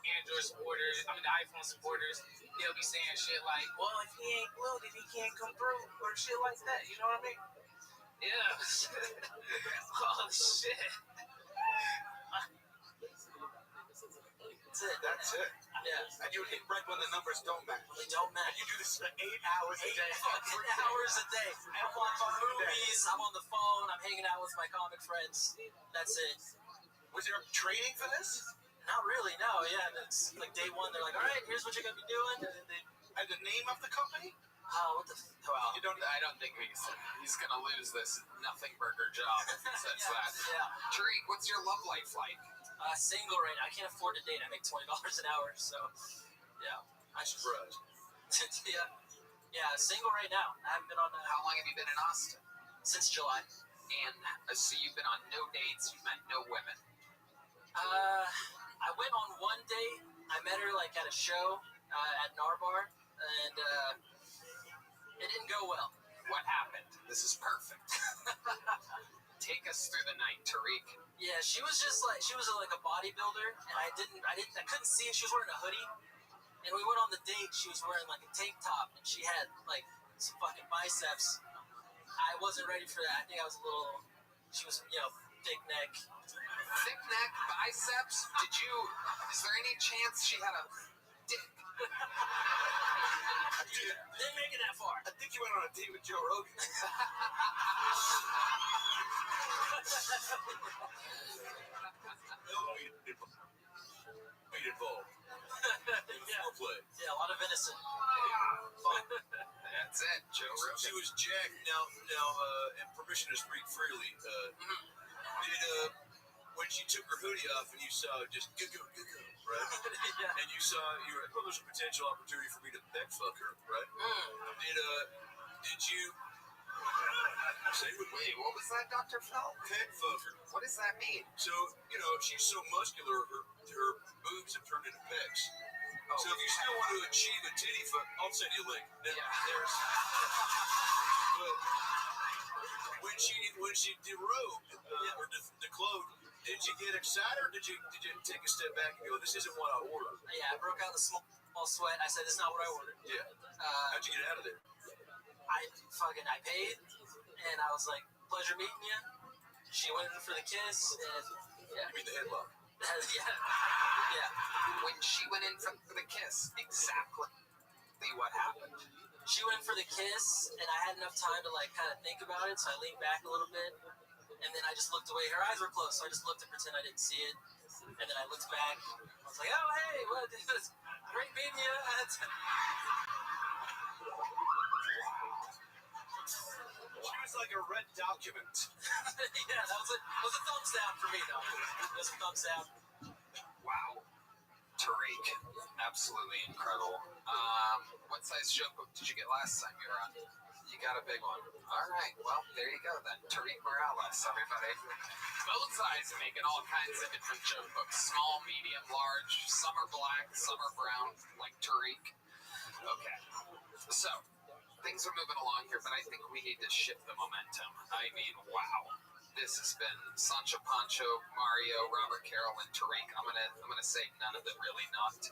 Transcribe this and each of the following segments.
Android supporters, the iPhone supporters, they'll be saying shit like, well, if he ain't blue, then he can't come through, or shit like that, you know what I mean? Yeah. Oh, shit. That's it. Yeah. And you hit red when the numbers don't match. They don't match. And you do this for 8 hours a day. 8 fucking hours a day. I'm watching movies, I'm on the phone, I'm hanging out with my comic friends. That's it. Was there training for this? Not really, no, yeah. It's like day one, they're like, all right, here's what you're going to be doing. And then And the name of the company? oh, what the well, You don't. I don't think he's gonna lose this nothing burger job if he says that. Yeah. Tariq, what's your love life like? Single right now. I can't afford to date. I make $20 an hour, so yeah. I'm surprised. Yeah, single right now. I haven't been on How long have you been in Austin? since July. And so you've been on no dates, you've met no women. I went on one date. I met her like at a show at Narbar, and it didn't go well. What happened? This is perfect. Take us through the night, Tariq. Yeah, she was just like like a bodybuilder, and I couldn't see it. She was wearing a hoodie, and we went on the date. She was wearing like a tank top, and she had like some fucking biceps. I wasn't ready for that. I think I was a little. She was, thick neck. Thick neck, biceps. Is there any chance she had a dick? Didn't make it that far. I think you went on a date with Joe Rogan. Meat involved. Foreplay. Yeah, a lot of venison. That's it, Joe Rogan. She was jacked. Now, and permission to speak freely. When she took her hoodie off and you saw just go, right? Yeah. And you were like, well, there's a potential opportunity for me to peck fuck her, right? Did you say with Wait, what was that, Dr. Phil? peck fuck her? What does that mean? So, she's so muscular, her boobs have turned into pecs. Oh, So if you still want to achieve a titty fuck, I'll send you a link. Yeah. But when she derobed, or declothed, Did you get excited, or did you take a step back and go, "This isn't what I ordered"? Yeah, I broke out the small sweat. I said, "This is not what I ordered." Yeah. How'd you get out of there? I paid, and I was like, "Pleasure meeting you." She went in for the kiss, and yeah, I mean, the headlock. yeah. When she went in for the kiss, exactly what happened? She went in for the kiss, and I had enough time to like kind of think about it, so I leaned back a little bit, and then I just looked away. Her eyes were closed, so I just looked to pretend I didn't see it, and then I looked back. I was like, "Oh, hey, what? Great meeting you." She was like a red document. Yeah, that was a thumbs down for me, though. It was a thumbs down. Wow. Tariq, absolutely incredible. What size show book did you get last time you were on? You got a big one. All right, well, there you go then. Tariq Morales, everybody. Both sides are making all kinds of different joke books. Small, medium, large. Some are black, some are brown, like Tariq. Okay, so things are moving along here, but I think we need to shift the momentum. I mean, wow. This has been Sancho Pancho, Mario, Robert Carroll, and Tariq. I'm gonna say none of them really knocked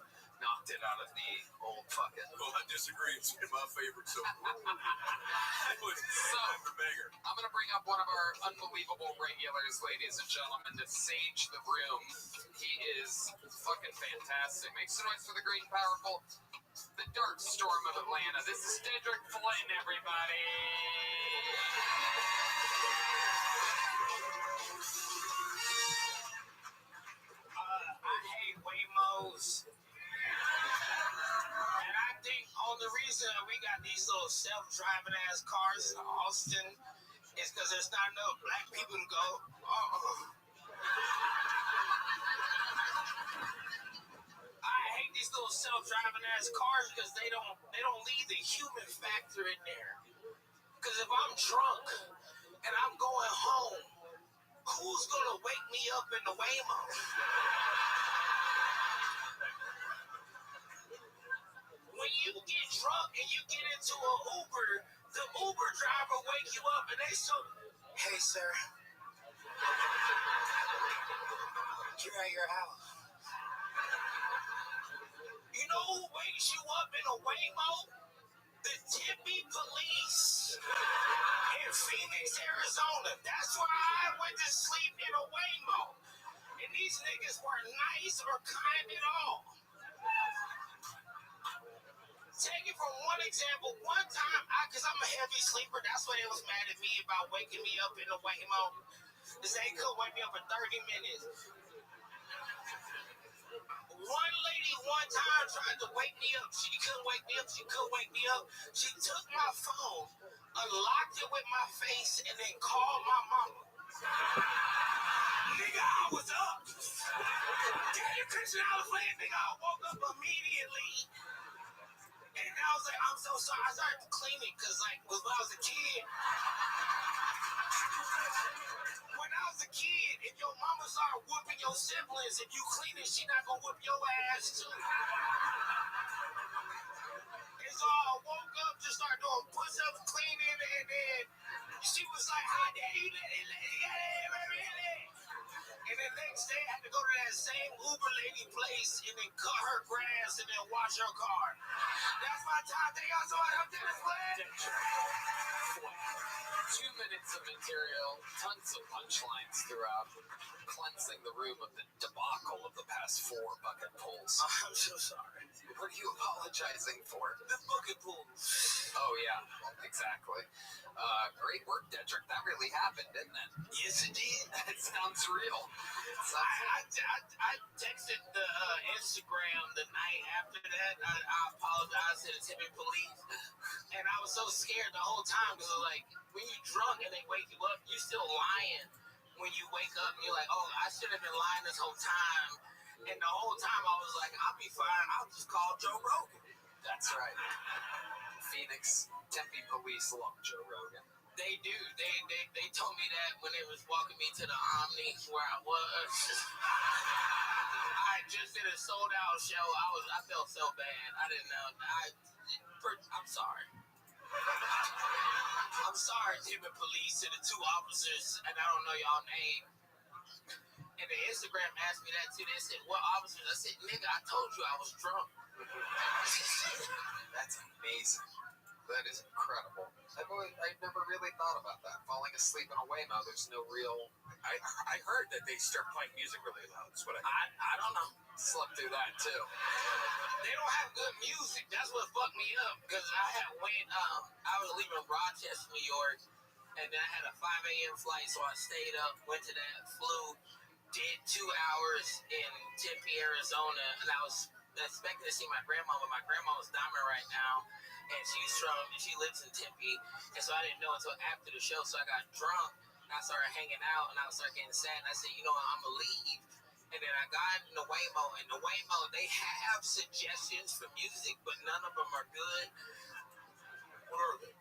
it out of the old fucking. Well, I disagree. It's my favorite so far. It was the banger. I'm gonna bring up one of our unbelievable regulars, ladies and gentlemen, to sage the room. He is fucking fantastic. Make some noise for the great and powerful, the Dark Storm of Atlanta. This is Dedrick Flynn, everybody. I hate Waymos. And I think only reason we got these little self-driving ass cars in Austin is because there's not enough black people to go, I hate these little self-driving ass cars because they don't leave the human factor in there. Because if I'm drunk and I'm going home, who's gonna wake me up in the Waymo? When you get drunk and you get into an Uber, the Uber driver wake you up and they so, "Hey sir, you're at your house." You know who wakes you up in a Waymo? The Tempe police in Phoenix, Arizona. That's why I went to sleep in a Waymo. And these niggas weren't nice or kind at all. Take it from one example. One time, because I'm a heavy sleeper, that's why they was mad at me about waking me up in a Waymo. Because they could wake me up for 30 minutes. One lady one time tried to wake me up. She couldn't wake me up. She couldn't wake me up. She took my phone, unlocked it with my face, and then called my mama. Nigga, I was up. Damn, Christian, I was playing. Nigga, I woke up immediately. And I was like, I'm so sorry. I started cleaning because, like, when I was a kid, if your mama started whooping your siblings, if you clean it, she not gonna whoop your ass too. And so I woke up, just started doing push-ups, cleaning, and then she was like, "How dare you let it?" And the next day, I had to go to that same Uber lady place and then cut her grass and then wash her car. That's my time. Thank y'all so much. I'm Dennis Flynn. 2 minutes of material, tons of punchlines throughout, cleansing the room of the debacle of the past 4 bucket pulls. I'm so sorry. What are you apologizing for? The bucket pulls. Oh, yeah, exactly. Great work, Dedrick. That really happened, didn't it? Yes, it did. It sounds real. I texted the Instagram the night after that. I apologized to the Tempe police. And I was so scared the whole time because, like, when you're drunk and they wake you up, you're still lying when you wake up and you're like, "Oh, I should have been lying this whole time." And the whole time I was like, "I'll be fine. I'll just call Joe Rogan." That's right. Phoenix Tempe police love Joe Rogan. They do. They told me that when they was walking me to the Omni where I was. I just did a sold out show. I felt so bad. I didn't know. I'm sorry. I'm sorry, Tempe police, to the 2 officers, and I don't know y'all name. And And the Instagram asked me that too. They said, "What officers?" I said, "Nigga, I told you I was drunk." That's amazing. That is incredible. I've never really thought about that. Falling asleep in a Waymo, there's no real. I heard that they start playing music really loud. That's what I don't know. Slept through that too. They don't have good music. That's what fucked me up. Because I was leaving Rochester, New York, and then I had a 5 a.m. flight, so I stayed up, went to that, flew, did 2 hours in Tempe, Arizona, and I was expecting to see my grandma, but my grandma was dying right now, and she lives in Tempe, and so I didn't know until after the show, so I got drunk, and I started hanging out, and I started getting sad, and I said, you know what, I'm gonna leave. And then I got in the Waymo, and the Waymo, they have suggestions for music, but none of them are good. What are they?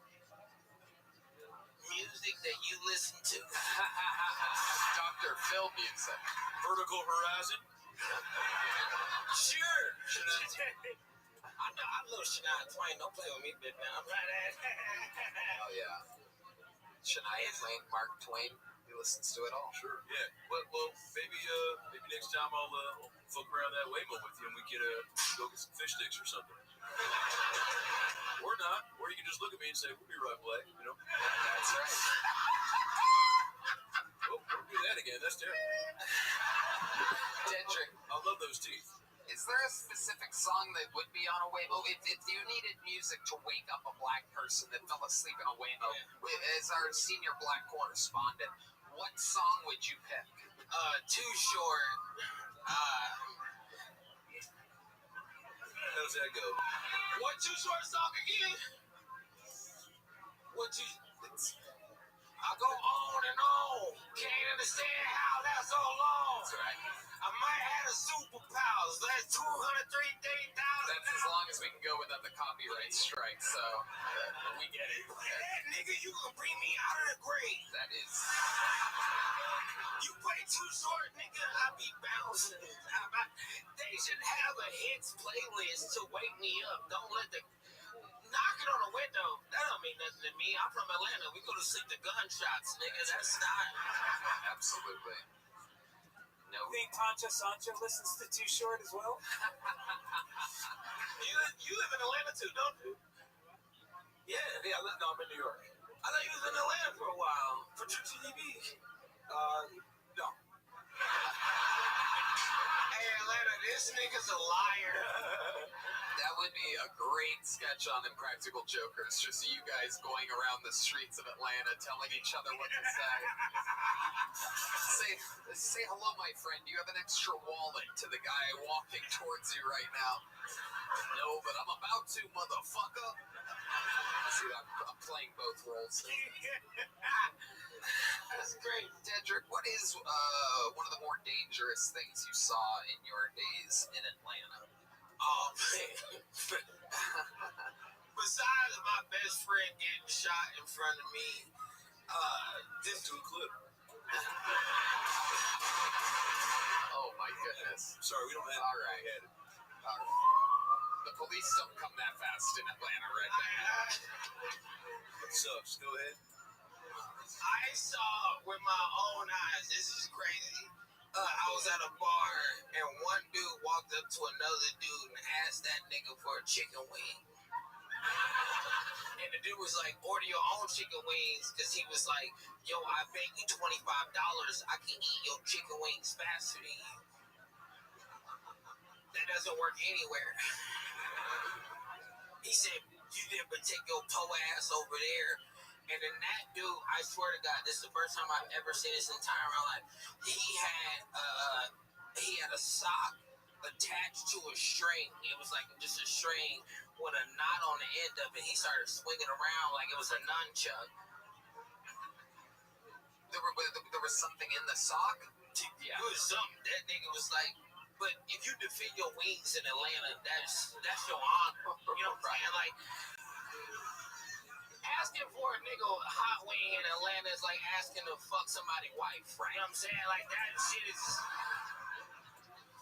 Music that you listen to. Dr. Phil music. Vertical Horizon. Sure. I love Shania Twain. Don't play with me, big man. I'm right at Oh yeah. Shania Twain, Mark Twain. He listens to it all. Sure. Yeah. Well, maybe next time I'll fuck around that Waymo with you, and we could go get some fish sticks or something. Or not. Or you can just look at me and say, "We'll be right back." You know. That's right. Oh, don't do that again. That's terrible. Dedrick, I love those teeth. is there a specific song that would be on a Waymo? If you needed music to wake up a black person that fell asleep in a Waymo, as our senior black correspondent, what song would you pick? Too Short. How does that go? What Too Short song again? I go on and on. Can't understand how that's so long. That's right. I might have a superpowers. That's 203,000. That's as long as we can go without the copyright strike, so we get it. That nigga, you gonna bring me out of the grave. That is. You play Too Short, nigga, I be bouncing. They should have a hits playlist to wake me up. Don't let the knocking on the window. That don't mean nothing to me. I'm from Atlanta. We go to sleep to gunshots, nigga. That's not. Absolutely. No. I think Pancha Sancho listens to Too Short as well. You live in Atlanta too, don't you? Yeah, no, I'm in New York. I thought you was in Atlanta for a while. For TTV. No. Hey, Atlanta, this nigga's a liar. That would be a great sketch on Impractical Jokers. Just you guys going around the streets of Atlanta telling each other what to say. Say hello, my friend. Do you have an extra wallet to the guy walking towards you right now? No, but I'm about to, motherfucker. See, I'm playing both roles. That's great. Dedrick, what is one of the more dangerous things you saw in your days in Atlanta? Oh, man. Besides my best friend getting shot in front of me, this To a clip. Oh my goodness. Sorry, we don't have. All right. Had it. All right. The police don't come that fast in Atlanta, right? It sucks. Go ahead. I saw with my own eyes. This is crazy. I was at a bar and one dude walked up to another dude and asked that nigga for a chicken wing. And the dude was like, order your own chicken wings, because he was like, yo, I bet you $25 I can eat your chicken wings faster than you. That doesn't work anywhere. He said, you did but take your po ass over there. And then that dude, I swear to God, this is the first time I've ever seen this entire life. He had a sock attached to a string. It was like just a string with a knot on the end of it. He started swinging around like it was a nunchuck. There was something in the sock? Yeah. It was something. That nigga was like, but if you defend your wings in Atlanta, that's your honor. You know what I'm saying? Like, asking for a nigga hot wing in Atlanta is like asking to fuck somebody's wife. Right? You know what I'm saying? Like, that shit is.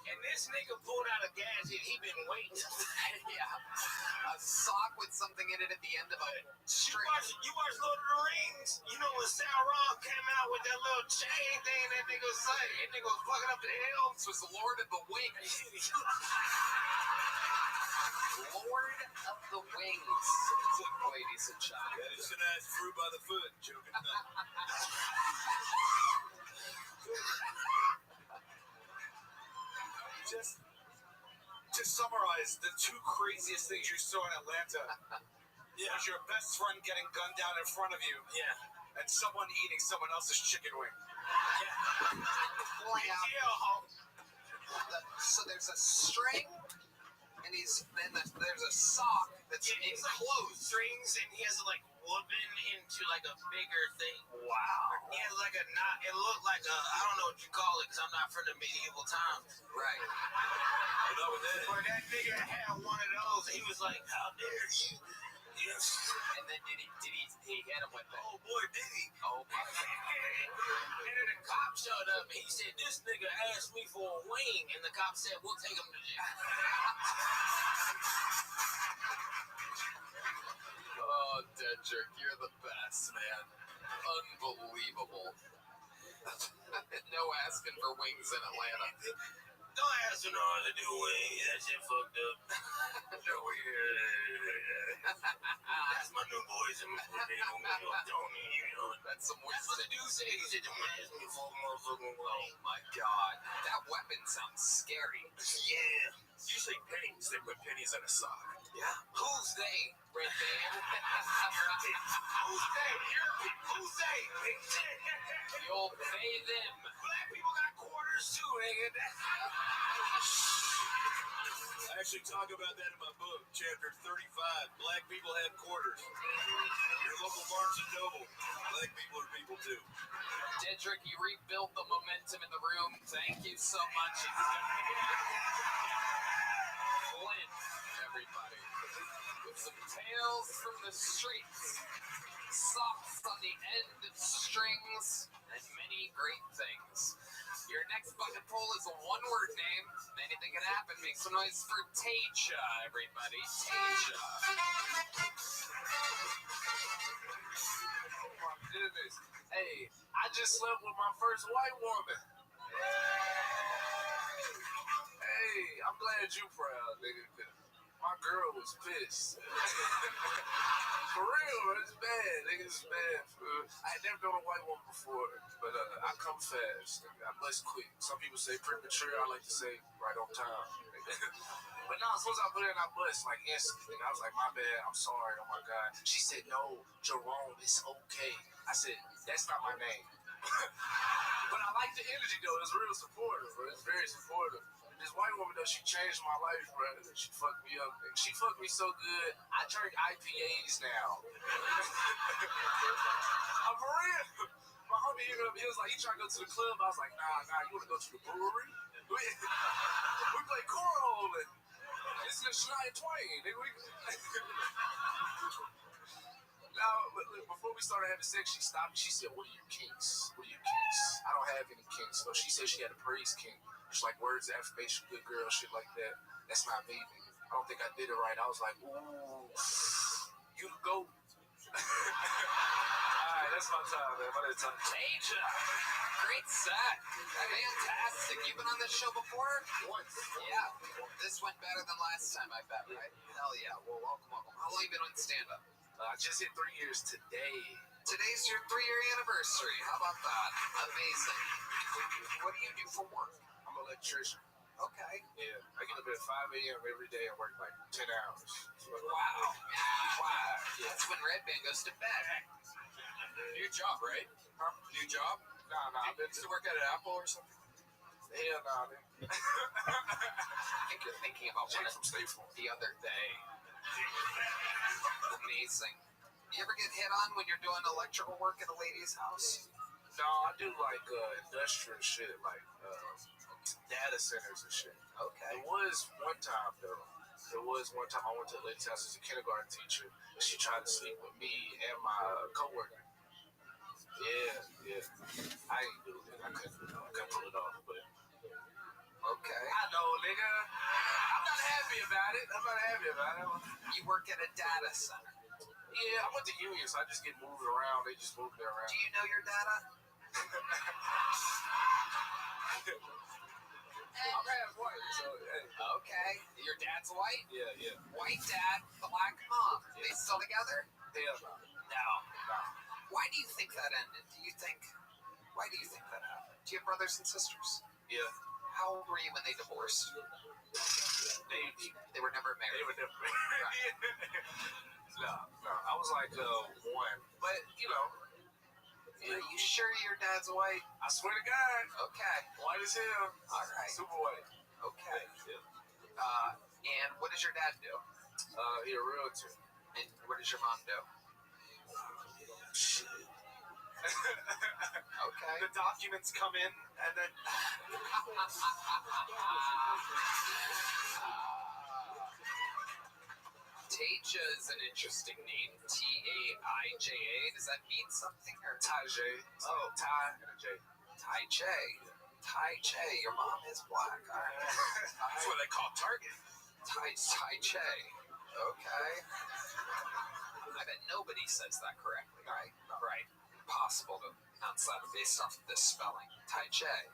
And this nigga pulled out a gadget he been waiting. Yeah. A sock with something in it at the end of a string. You watch Lord of the Rings? You know when Sauron came out with that little chain thing that nigga was like, that nigga was fucking up the elves? This was the Lord of the Wings. Lord of the Wings. Ladies and gentlemen. That is an ass fruit by the foot. Joking. Just to summarize, the two craziest things you saw in Atlanta was your best friend getting gunned down in front of you, and someone eating someone else's chicken wing. So there's a string, and there's a sock that's enclosed. Strings, and he has to like whooping into like a bigger thing. Wow. He has like a knot. It looked like a, I don't know what you call it, because I'm not from the medieval times. Right. But that nigga had one of those, and he was like, "How dare you?" Yes. And then did he hit him with it? Oh boy, did he? Oh my God. And then the cop showed up, and he said, "This nigga asked me for a wing," and the cop said, "We'll take him to jail." Oh, Dedrick, you're the best, man. Unbelievable. No asking for wings in Atlanta. Don't ask for no other do wing. That shit fucked up. No weird. That's my new boys and my new Tony, you know. That's some That's what weird. the dude said. He said, "Don't ask me for a motherfucking wing." Oh my God. That weapon sounds scary. Yeah. Usually pennies, they put pennies in a sock. Yeah. Who's they? Red Band. Who's they? Who's they? The old they them. Black people got quarters too, nigga. I actually talk about that in my book, chapter 35. Black people have quarters. Your local Barnes and Noble. Black people are people too. Dedrick, you rebuilt the momentum in the room. Thank you so much. Flint, everybody. With some tales from the streets. Socks on the end of strings. And many great things. Your next bucket pull is a one-word name. Anything can happen. Make some noise for Tasia, everybody. Tasia. Oh my goodness. Hey, I just slept with my first white woman. Hey, I'm glad you proud, nigga. 'Cause my girl was pissed. For real, it's bad. Nigga, it's bad. I had never known a white woman before, but I come fast. I bust quick. Some people say premature. I like to say right on time. But no, as soon as I put it in, I bust like instantly. I was like, my bad. I'm sorry. Oh my God. She said, no, Jerome, it's okay. I said, that's not my name. But I like the energy though. It's real supportive, bro. It's very supportive. This white woman though, she changed my life, bro. She fucked me up. She fucked me so good. I drink IPAs now. I'm for real. My homie hit me up. He was like, he tried to go to the club. I was like, nah. You want to go to the brewery? We play cornhole and this is Shania Twain. Nigga, Now, look, before we started having sex, she stopped me. She said, what are your kinks? What are your kinks? I don't have any kinks. So she said she had a praise kink. It's like words of affirmation, good girl, shit like that. That's not me, nigga. I don't think I did it right. I was like, ooh, you the GOAT. Alright, that's my time, man. My time. Tasia. Great set. Fantastic. You've been on this show before? Once. Yeah. This went better than last time, I bet, right? Hell yeah. Well, welcome. How long have you been on stand-up? I just hit 3 years today. Today's your 3-year anniversary. How about that? Amazing. What do you do for work? I'm an electrician. Okay. Yeah, I get up at 5 a.m. every day and work like 10 hours. Wow. That's when Red Band goes to bed. New job, right? Huh? New job? Nah, I've been Used to work at an Apple or something? hell nah, man. I think you're thinking about one James from State Farm. the other day. Amazing. You ever get hit on when you're doing electrical work at a lady's house? No, I do like industrial shit, like data centers and shit. Okay. There was one time though. I went to a lady's house as a kindergarten teacher, and she tried to sleep with me and my coworker. Yeah. I ain't do it. I couldn't pull it off, but Okay. I know You work at a data center. Yeah, I went to Union, so I just get moved around. They just move me around. Do you know your data? I'm half white, so hey. Okay. Your dad's white? Yeah. White dad, black mom. They still together? Hell no. No. Why do you think that ended? Why do you think that happened? Do you have brothers and sisters? Yeah. How old were you when they divorced? They were never They married. were never. No. I was like 1, but Are you sure your dad's white? I swear to God, Okay. white as hell. All right. Super white. Okay. Yeah. And what does your dad do? He a realtor. And what does your mom do? Okay. The documents come in, and then Taija is an interesting name. Taija. Does that mean something? Or Ty J. Oh, Ty and a J. Taija. Taija. Your mom is black. All right. That's what they call Target. Taija. Okay. I bet nobody says that correctly, right? Right. Impossible to pronounce that based off of this spelling. Taija.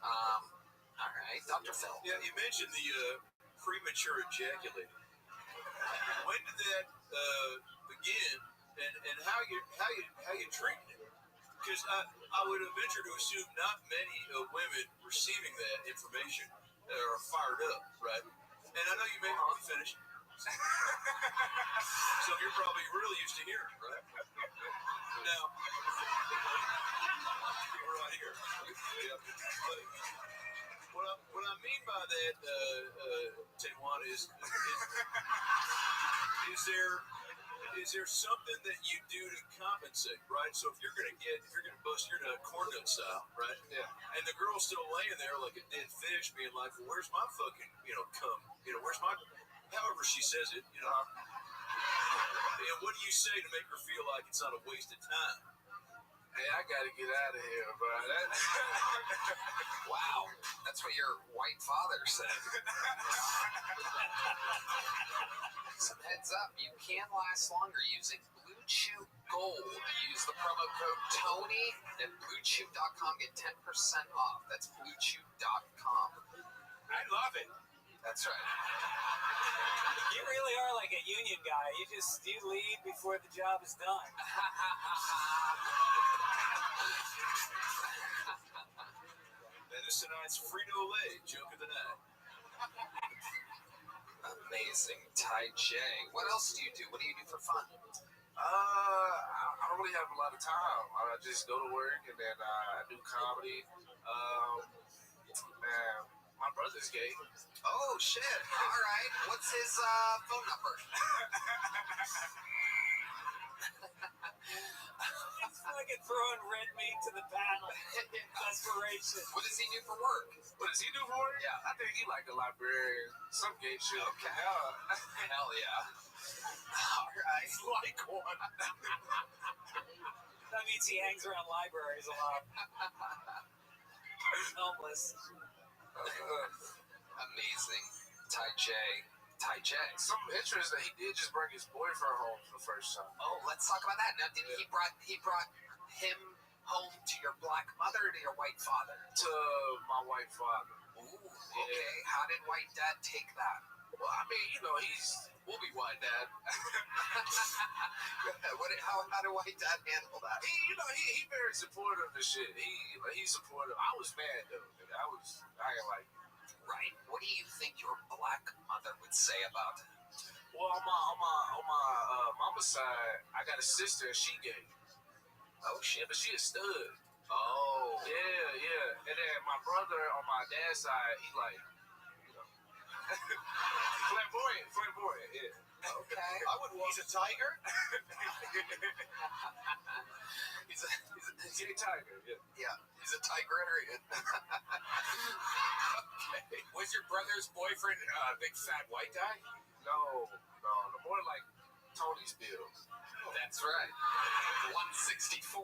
All right. Dr. Phil. Yeah, you mentioned the premature ejaculating. When did that begin, and how you treating it? Because I would venture to assume not many women receiving that information are fired up, right? And I know you may be finished, so you're probably really used to hearing, right? Now, right here. Yeah. What I mean by that, Tewan, is there something that you do to compensate, right? So if you're gonna bust your nut corn nut style, right? Yeah. And the girl's still laying there like a dead fish, being like, well, "Where's my fucking, cum? Where's my?" However she says it, And what do you say to make her feel like it's not a waste of time? Hey, I gotta get out of here, bro. Wow. That's what your white father said. Some heads up, you can last longer using Blue Chew Gold. Use the promo code TONY at BlueChew.com. Get 10% off. That's BlueChew.com. I love it. That's right. You really are like a union guy. You leave before the job is done. That is tonight's Frito-Lay joke of the night. Amazing. Taija. What else do you do? What do you do for fun? I don't really have a lot of time. I just go to work and then I do comedy. Man, my brother's gay. Oh, shit. All right. What's his phone number? He's fucking throwing red meat to the panel. Desperation. What does he do for work? What does he do for work? Yeah. I think he like a librarian. Some gay shit. Okay. Yeah. Hell yeah. All right. Like one. That means he hangs around libraries a lot. He's homeless. Amazing. Taija. Some interest that he did just bring his boyfriend home for the first time. Oh, let's talk about that. Now, did he brought him home to your black mother or to your white father? To my white father. Ooh, okay. How did white dad take that? Well, I mean, we'll be white dad. How did white dad handle that? He very supportive of shit. He's supportive. I was mad though. I ain't like. Right. What do you think your black mother would say about it? Well, on my mama's side, I got a sister and she gay. Oh shit. But she a stud. Oh. Yeah. And then my brother on my dad's side, he like, flamboyant. Yeah. Okay. I would walk. He's a tiger. he's a tiger. Yeah. He's a Tigerian. Okay. Was your brother's boyfriend a big fat white guy? No. More like Tony's bill. That's right. 164.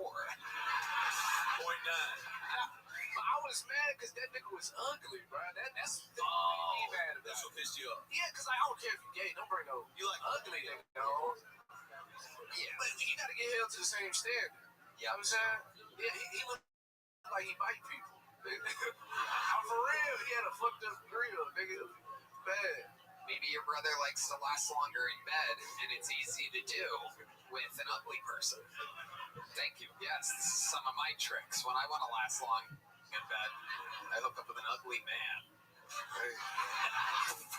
But I was mad because that nigga was ugly, bro. That's what made me mad about That's it. what pissed you off. Yeah, because I don't care if you're gay. Don't bring no You like ugly nigga, no. Yeah. But you got to get held to the same standard. You know what I'm saying? Yeah, he looked like he bite people. I'm for real. He had a fucked up grill, nigga. Bad. Maybe your brother likes to last longer in bed, and it's easy to do with an ugly person. Thank you. Yes, this is some of my tricks. When I want to last long in bed, I hook up with an ugly man.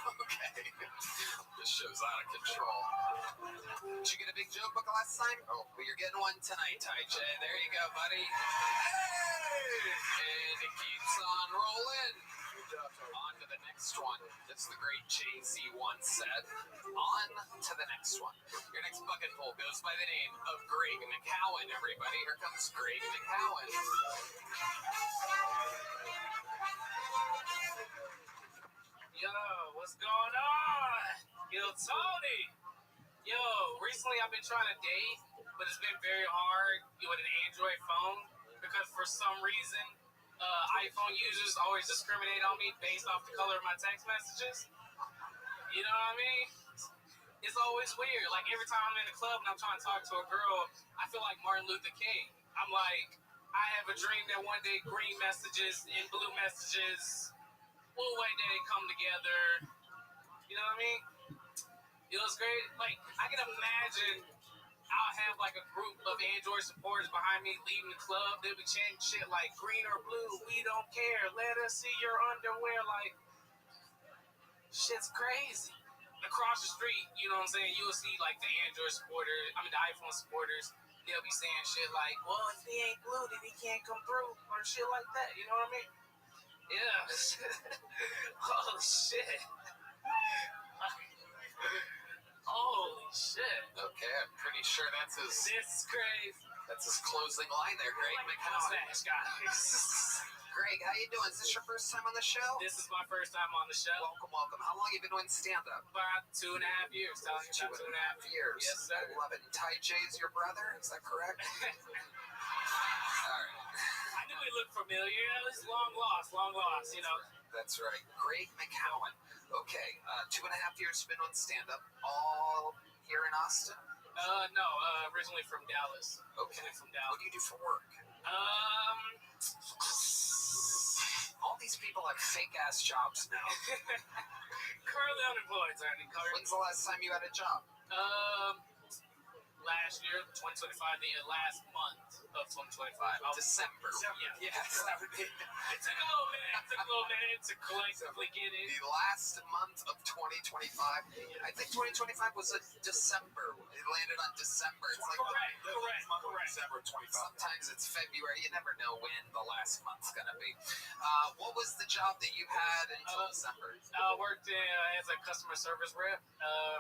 Okay. This show's out of control. Did you get a big joke book last time? Oh, well, you're getting one tonight, Ty J. There you go, buddy. Hey! And it keeps on rolling. On to the next one. As the great Jay-Z once said, on to the next one. Your next bucket full goes by the name of Greg McCowan, everybody. Here comes Greg McCowan. Yo, what's going on? Yo, Tony. Yo, recently I've been trying to date, but it's been very hard with an Android phone because for some reason, iPhone users always discriminate on me based off the color of my text messages. You know what I mean? It's always weird. Like every time I'm in a club and I'm trying to talk to a girl, I feel like Martin Luther King. I'm like, I have a dream that one day green messages and blue messages will one day come together. You know what I mean? It was great. Like, I can imagine I'll have like a group of Android supporters behind me leaving the club. They'll be chanting shit like green or blue, we don't care. Let us see your underwear. Like, shit's crazy. Across the street, you know what I'm saying? You'll see like the Android supporters, the iPhone supporters. They'll be saying shit like, well, if he ain't blue, then he can't come through, or shit like that. You know what I mean? Yeah. Holy shit. Holy shit. Okay, I'm pretty sure that's This is crazy. his closing line there, Greg McCowan. Mustache guys. Greg, how you doing? Is this your first time on the show? This is my first time on the show. Welcome, welcome. How long have you been doing stand-up? About 2.5 years. Telling you about 2.5 years. Yes, sir. I love it. Ty J's your brother? Is that correct? All right. I knew he looked familiar. It was long lost, you know. That's right. Greg McCowan. Okay, 2.5 years you've been on stand-up. All here in Austin? No, originally from Dallas. Okay. From What Dallas. do you do for work? All these people have fake-ass jobs now. Currently unemployed, Tony. When's the last time you had a job? Last year, 2025, the last month of 2025. December. Yeah. Yes. It took a little minute to collectively get in. The last month of 2025. I think 2025 was a December. It landed on December. It's like Correct. December 25. Sometimes it's February. You never know when the last month's gonna be. What was the job that you had until December? I worked as a customer service rep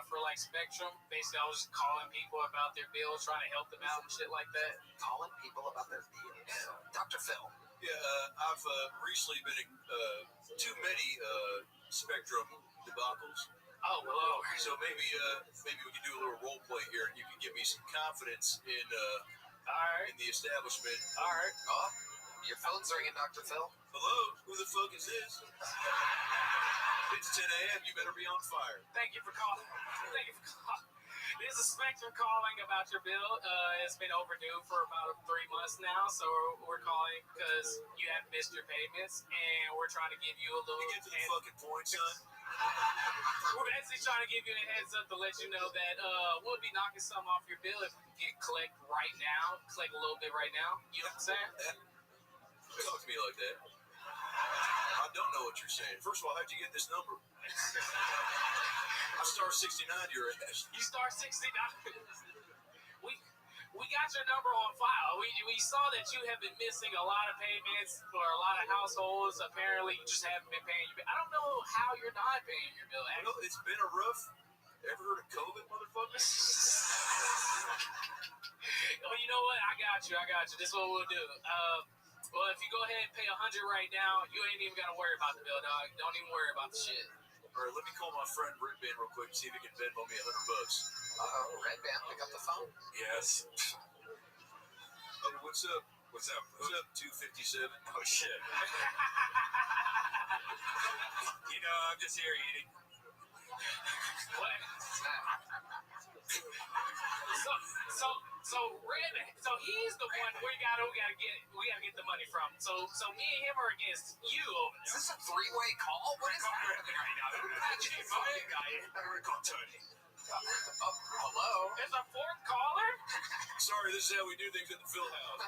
for like Spectrum. Basically, I was just calling people about their bills, trying to help them out and shit like that. Calling people about their bills. Dr. Phil. Yeah, I've recently been in too many Spectrum debacles. Oh, well. So maybe we can do a little role play here, and you can give me some confidence in Alright. the establishment. Alright. Oh, your phone's ringing, Dr. Phil. Hello, who the fuck is this? It's 10 a.m. You better be on fire. Thank you for calling. This is Spectrum calling about your bill. It's been overdue for about 3 months now, so we're calling because you have missed your payments, and we're trying to give you a little. You get to the fucking point, son. We're basically trying to give you a heads up to let you know that we'll be knocking some off your bill if you can collect right now. Collect a little bit right now. You know what I'm saying? Talk to me like that. I don't know what you're saying. First of all, how'd you get this number? I star 69 your ass. You start 69. We got your number on file. We saw that you have been missing a lot of payments for a lot of households. Apparently, you just haven't been paying your bill. I don't know how you're not paying your bill. You know, it's been a rough. Ever heard of COVID, motherfucker? Well, you know what? I got you. This is what we'll do. Well, if you go ahead and pay 100 right now, you ain't even got to worry about the bill, dog. Don't even worry about the shit. All right, let me call my friend Red Band real quick and see if he can Venmo me $100. Red Band, pick up the phone. Yes. Hey, what's up? What's up? What's up, 257? Oh shit. I'm just here eating. What? So Red, so he's the one we gotta get the money from. So me and him are against you over Is there. this a three-way call? What is happening right now? Who patched you, fucking guy? Hello? There's a fourth caller? Sorry, this is how we do things at the Phil House.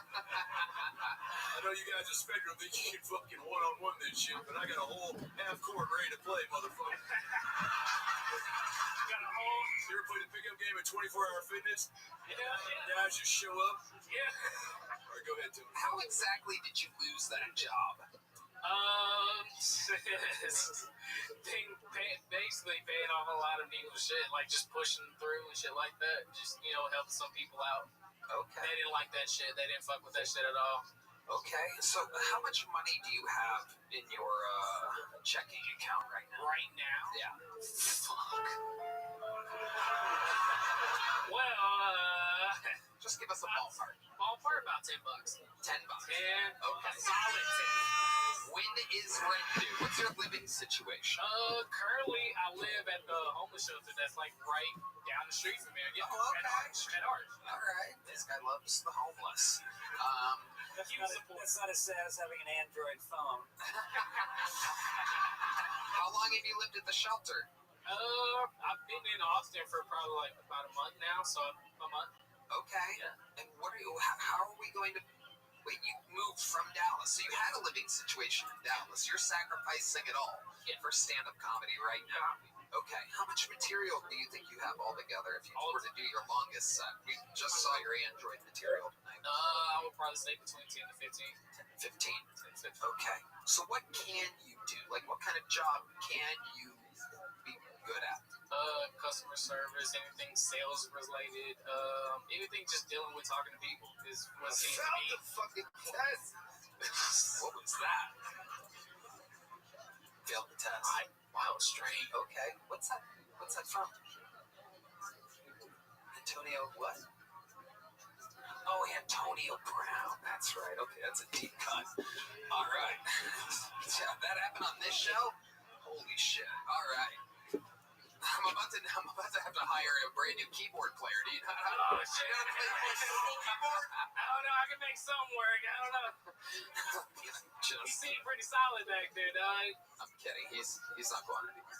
I know you guys at Spectrum think you can fucking one-on-one this shit, but I got a whole half court ready to play, motherfucker. Got a whole You ever played a pickup game at 24-hour fitness? yeah. Guys just show up. Yeah. All right, go ahead, Tim. How exactly did you lose that job? Basically paying off a lot of needless shit, like just pushing through and shit like that. Just helping some people out. Okay. They didn't like that shit. They didn't fuck with that shit at all. Okay. So how much money do you have in your checking account right now? Right now, Yeah. fuck. Well, Just give us a ballpark. ballpark about $10. $10. And Okay. a solid 10. When is rent due? What's your living situation? Currently I live at the homeless shelter that's like right down the street from here. Yeah, Oh, okay. at ours. All right. This guy loves the homeless. That's not as sad as having an Android phone. How long have you lived at the shelter? I've been in Austin for probably like about a month now, so a month. Okay. Yeah. And what are you? How are we going to? Wait, you moved from Dallas, so you had a living situation in Dallas. You're sacrificing it all for stand-up comedy right now. Okay. How much material do you think you have altogether if you were to do your longest set? We just saw your Android material tonight. I would probably say between 10 to 15. 15. Okay. So what can you do? Like, what kind of job can you be good at? Customer service, anything sales related, anything just dealing with talking to people is what seems to be. fucking test. What was that? Failed the test. Wow, straight. Okay. What's that? What's that from? Antonio what? Oh, Antonio Brown. That's right. Okay, that's a deep cut. All right. Yeah, that happened on this show? Holy shit. All right. I'm about to have to hire a brand new keyboard player. Do you know how to Oh, shit. keyboard? I don't know. I can make some work. I don't know. You Just, seem pretty solid back there, dog. I'm kidding. He's not going anywhere.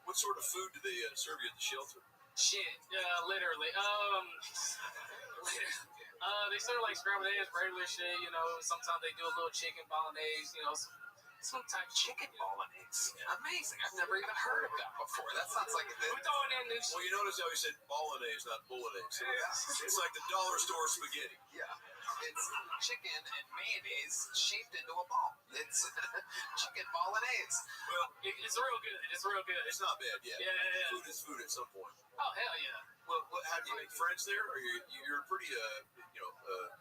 What sort of food do they serve you at the shelter? Shit, literally. They serve like scrambled eggs, regular shit. Sometimes they do a little chicken bolognese. Some type of Chicken bolognese. Amazing. I've never even heard of that before. That sounds like We're throwing in new shit. Well, you notice how he said bolognese, not bolognese. It's like the dollar store spaghetti. yeah. It's chicken and mayonnaise shaped into a ball. It's chicken bolognese. Well, It's real good. It's real good. it's not bad yet. Yeah. Food is food at some point. Oh, hell yeah. Well, how do you make friends there? Or you're a pretty,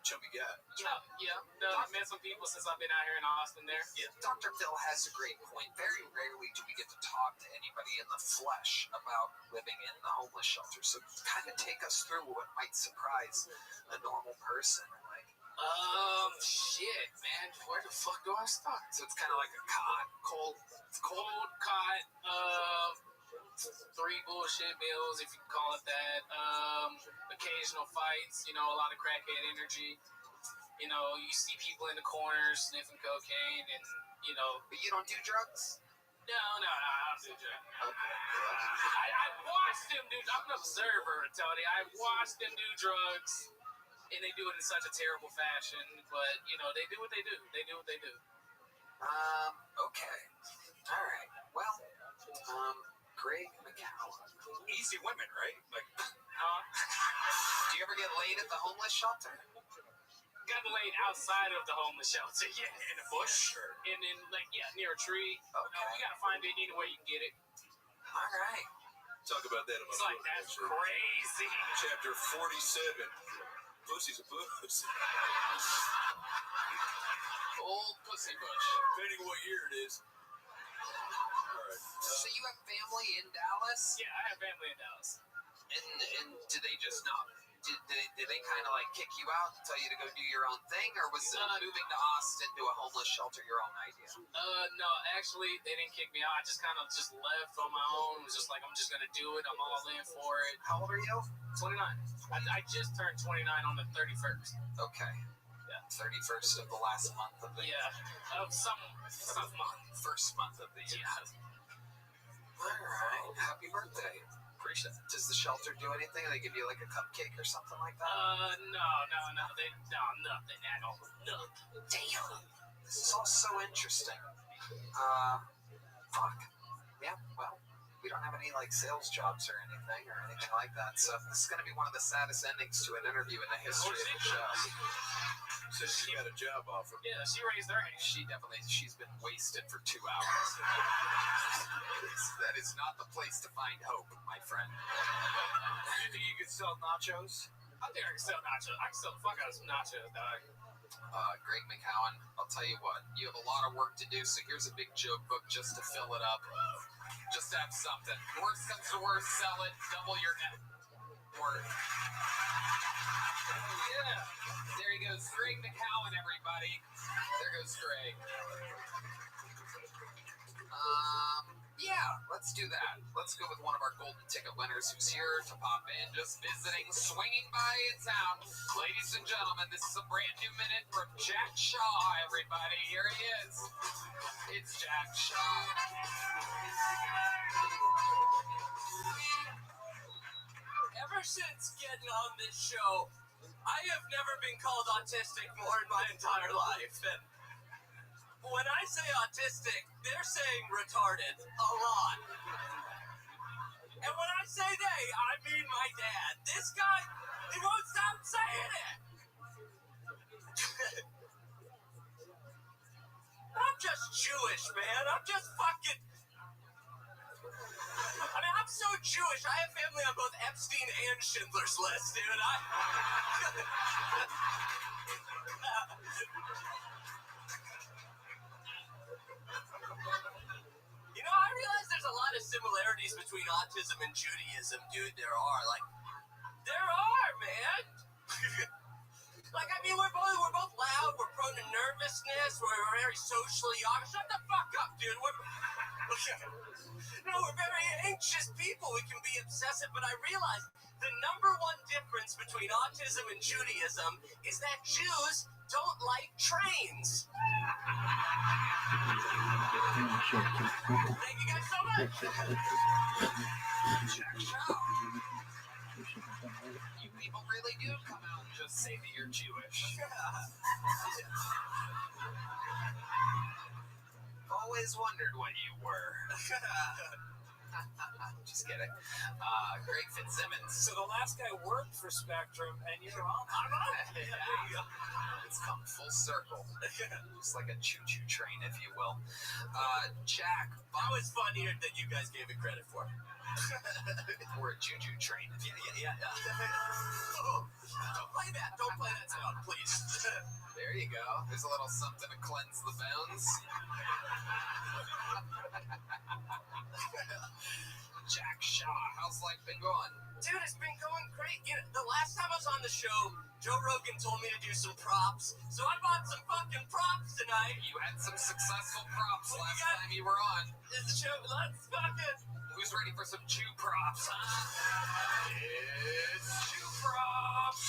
chubby guy. Yeah. I've met some people since I've been out here in Austin there. Yeah. Dr. Phil has a great point. Very rarely do we get to talk to anybody in the flesh about living in the homeless shelter. So kind of take us through what might surprise a normal person. Like, Shit, man. Where the fuck do I start? so it's kind of like a cot, cold. Cold cot, 3 bullshit meals, if you can call it that. Occasional fights, a lot of crackhead energy. You see people in the corners sniffing cocaine and, But you don't do drugs? no, I don't do drugs. Okay. I watched them do, I'm an observer, Tony. I watched them do drugs, and they do it in such a terrible fashion, but, they do what they do. They do what they do. Okay. All right. Well, Greg McCallum. Easy women, right? Like, Do you ever get laid at the homeless shelter? Got laid outside of the homeless shelter, yeah. in a bush? Or... And then, near a tree. Okay. You gotta find it any way you can get it. All right. Talk about that in my It's like, book, that's actually. crazy. Chapter 47. Pussy's a puss. Old pussy bush. Depending on what year it is. All right. So you have family in Dallas? Yeah, I have family in Dallas. And do they just not did they kind of like kick you out and tell you to go do your own thing, or was moving to Austin to a homeless shelter your own idea? No, actually, they didn't kick me out. I just kind of just left on my own. Was just like, I'm just gonna do it. I'm all in for it. How old are you? 29. I just turned 29 on the 31st. Okay. Yeah. 31st of the last month of the Yeah, of some month. First month of the year. Yeah. All right. Happy birthday. Appreciate it. Does the shelter do anything? They give you like a cupcake or something like that? No, nothing at all. Nothing. Damn. This is all so interesting. Fuck. Yeah, well, we don't have any like sales jobs or anything like that. So this is gonna be one of the saddest endings to an interview in the history of the show. So she got a job offer. Yeah, she raised her hand. She's been wasted for 2 hours. That is not the place to find hope, my friend. You think you could sell nachos? I think I can sell nachos. I can sell the fuck out of some nachos, dog. Greg McCowan, I'll tell you what, you have a lot of work to do, so here's a big joke book just to fill it up. Just have something. Worst comes to worst, sell it, double your net worth. Yeah. There he goes, Greg McCowan, everybody. There goes Greg. Yeah, let's do that. Let's go with one of our golden ticket winners who's here to pop in, just visiting, swinging by in town. Ladies and gentlemen, this is a brand new minute from Jack Shaw, everybody. Here he is. It's Jack Shaw. Ever since getting on this show, I have never been called autistic more in my entire life. And when I say autistic, they're saying retarded a lot. And when I say they, I mean my dad. This guy, he won't stop saying it. I'm just Jewish, man. I'm just fucking... I mean, I'm so Jewish. I have family on both Epstein and Schindler's List, dude. You know, I realize there's a lot of similarities between autism and Judaism, dude. There are, man. Like, I mean, we're both loud. We're prone to nervousness. We're very socially awkward. Shut the fuck up, dude. No, we're very anxious people. We can be obsessive, but I realize the number one difference between autism and Judaism is that Jews don't like trains. Thank you guys so much. You people really do come out and just say that you're Jewish. Always wondered what you were. Just kidding. Greg Fitzsimmons. So the last guy worked for Spectrum, and you're on. Yeah. It's come full circle. Just like a choo-choo train, if you will. Jack. That was funnier than you guys gave it credit for. We're a choo-choo train. Yeah. Don't play that. Don't play that sound, please. There you go. There's a little something to cleanse the bones. Jack Shaw, how's life been going? Dude, it's been going great. You know, the last time I was on the show, Joe Rogan told me to do some props, so I bought some fucking props tonight. You had some successful props What you last got? time you were on. Is the show? Let's fucking... Who's ready for some Jew props? It's Jew props.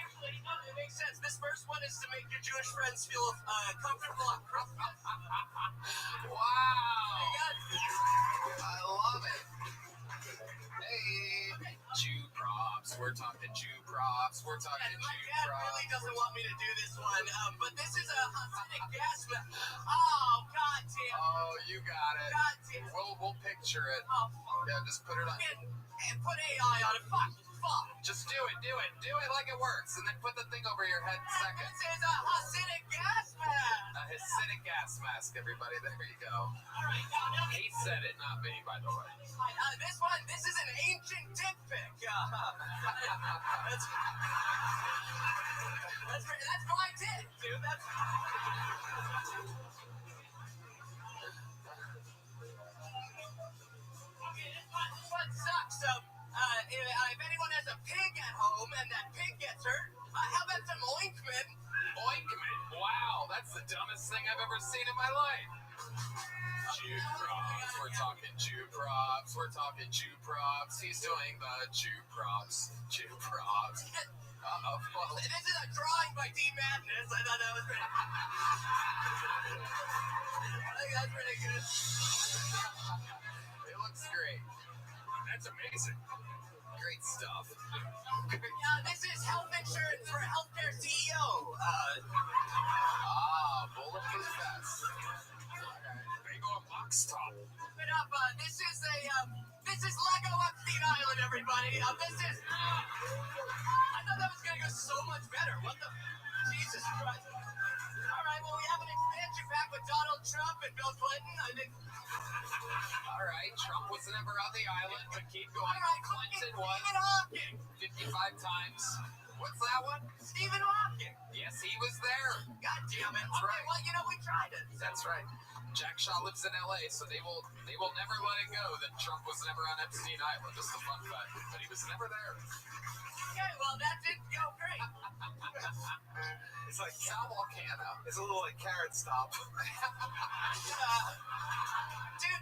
Actually, no, it makes sense. This first one is to make your Jewish friends feel comfortable on Christmas. Wow. I love it. Hey, Jew props. We're talking Jew props. We're talking And my Jew dad props. really doesn't want me to do this one, but this is a Hasidic gas mask. Oh, god damn. Oh, you got it. God damn. We'll picture it. Oh, fuck. Yeah, just put it on. And put AI on it. Fuck. Just do it. Do it like it works, and then put the thing over your head in second. This is a Hasidic gas mask. A Hasidic gas mask, everybody. There you go. All right, now, He said it, not me, by the way. this is an ancient dick pic. That's my dick, dude. Okay, this one sucks. if anyone has a pig at home and that pig gets hurt, how about some ointment? Ointment? Wow, that's the dumbest thing I've ever seen in my life. Jew props. We're talking Jew props. We're talking Jew props. He's doing the Jew props. Jew props. Uh-oh. Well, This is a drawing by D. Madness. I thought that was pretty. I think that's pretty good. it looks great. That's amazing. Great stuff. This is health insurance for a healthcare CEO. Bulletproof vest. Big old box top. Open up. This is Lego Epstein Island, everybody. This is. I thought that was gonna go so much better. What the? Jesus Christ. All right. Well, we have an expansion pack with Donald Trump and Bill Clinton. I think. All right, Trump was never on the island, but keep going. All right. Clinton was Stephen Hawking. 55 times. What's that one? Stephen Hawking. Yes, he was there. God damn it. That's Okay, right. well, we tried it. That's right. Jack Shaw lives in LA, so they will never let it go that Trump was never on Epstein Island. Just a fun fact. But he was never there. Okay, well, that didn't go great. It's like Sal Volcano. It's a little like Carrot Stop. Dude,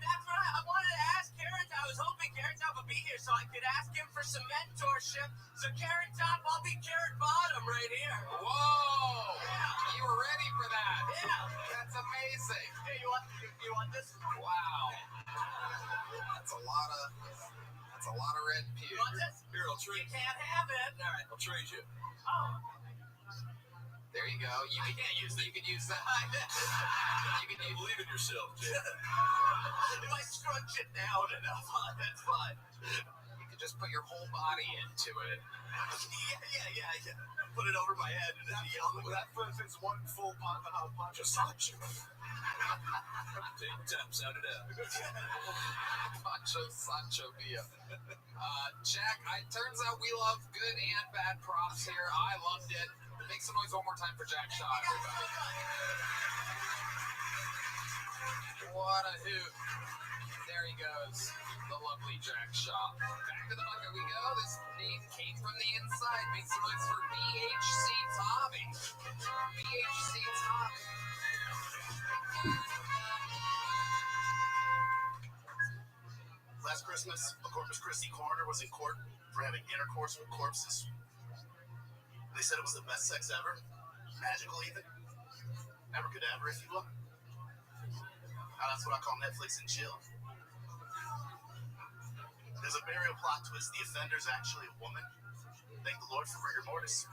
that's what I wanted to ask Carrot Top. I was hoping Carrot Top would be here so I could ask him for some mentorship. So Carrot Top, I'll be Carrot Bottom right here. Whoa! Yeah. You were ready for that. Yeah. That's amazing. Hey, you want this? Wow. That's a lot of red You want pews. this? Here, I'll You trade. can't have it. All right. I'll trade you. Oh. There you go. You can use that. You can use that. You can use. Believe in yourself, Jay. If I scrunch it down enough, that's fine. You can just put your whole body into it. Yeah. Put it over my head and then yell. That fits one full Pancho Sancho. Take your time, sound it out. Pancho Sancho Villa. Jack, it turns out we love good and bad props here. I loved it. Make some noise one more time for Jack Shaw, everybody. What a hoot. There he goes. The lovely Jack Shaw. Back to the bucket we go. This name came from the inside. Make some noise for BHC Tommy. BHC Tommy. Last Christmas, a Corpus Christi coroner was in court for having intercourse with corpses. They said it was the best sex ever. Magical, even. Abracadabra, if you will. That's what I call Netflix and chill. There's a burial plot twist. The offender's actually a woman. Thank the Lord for rigor mortis.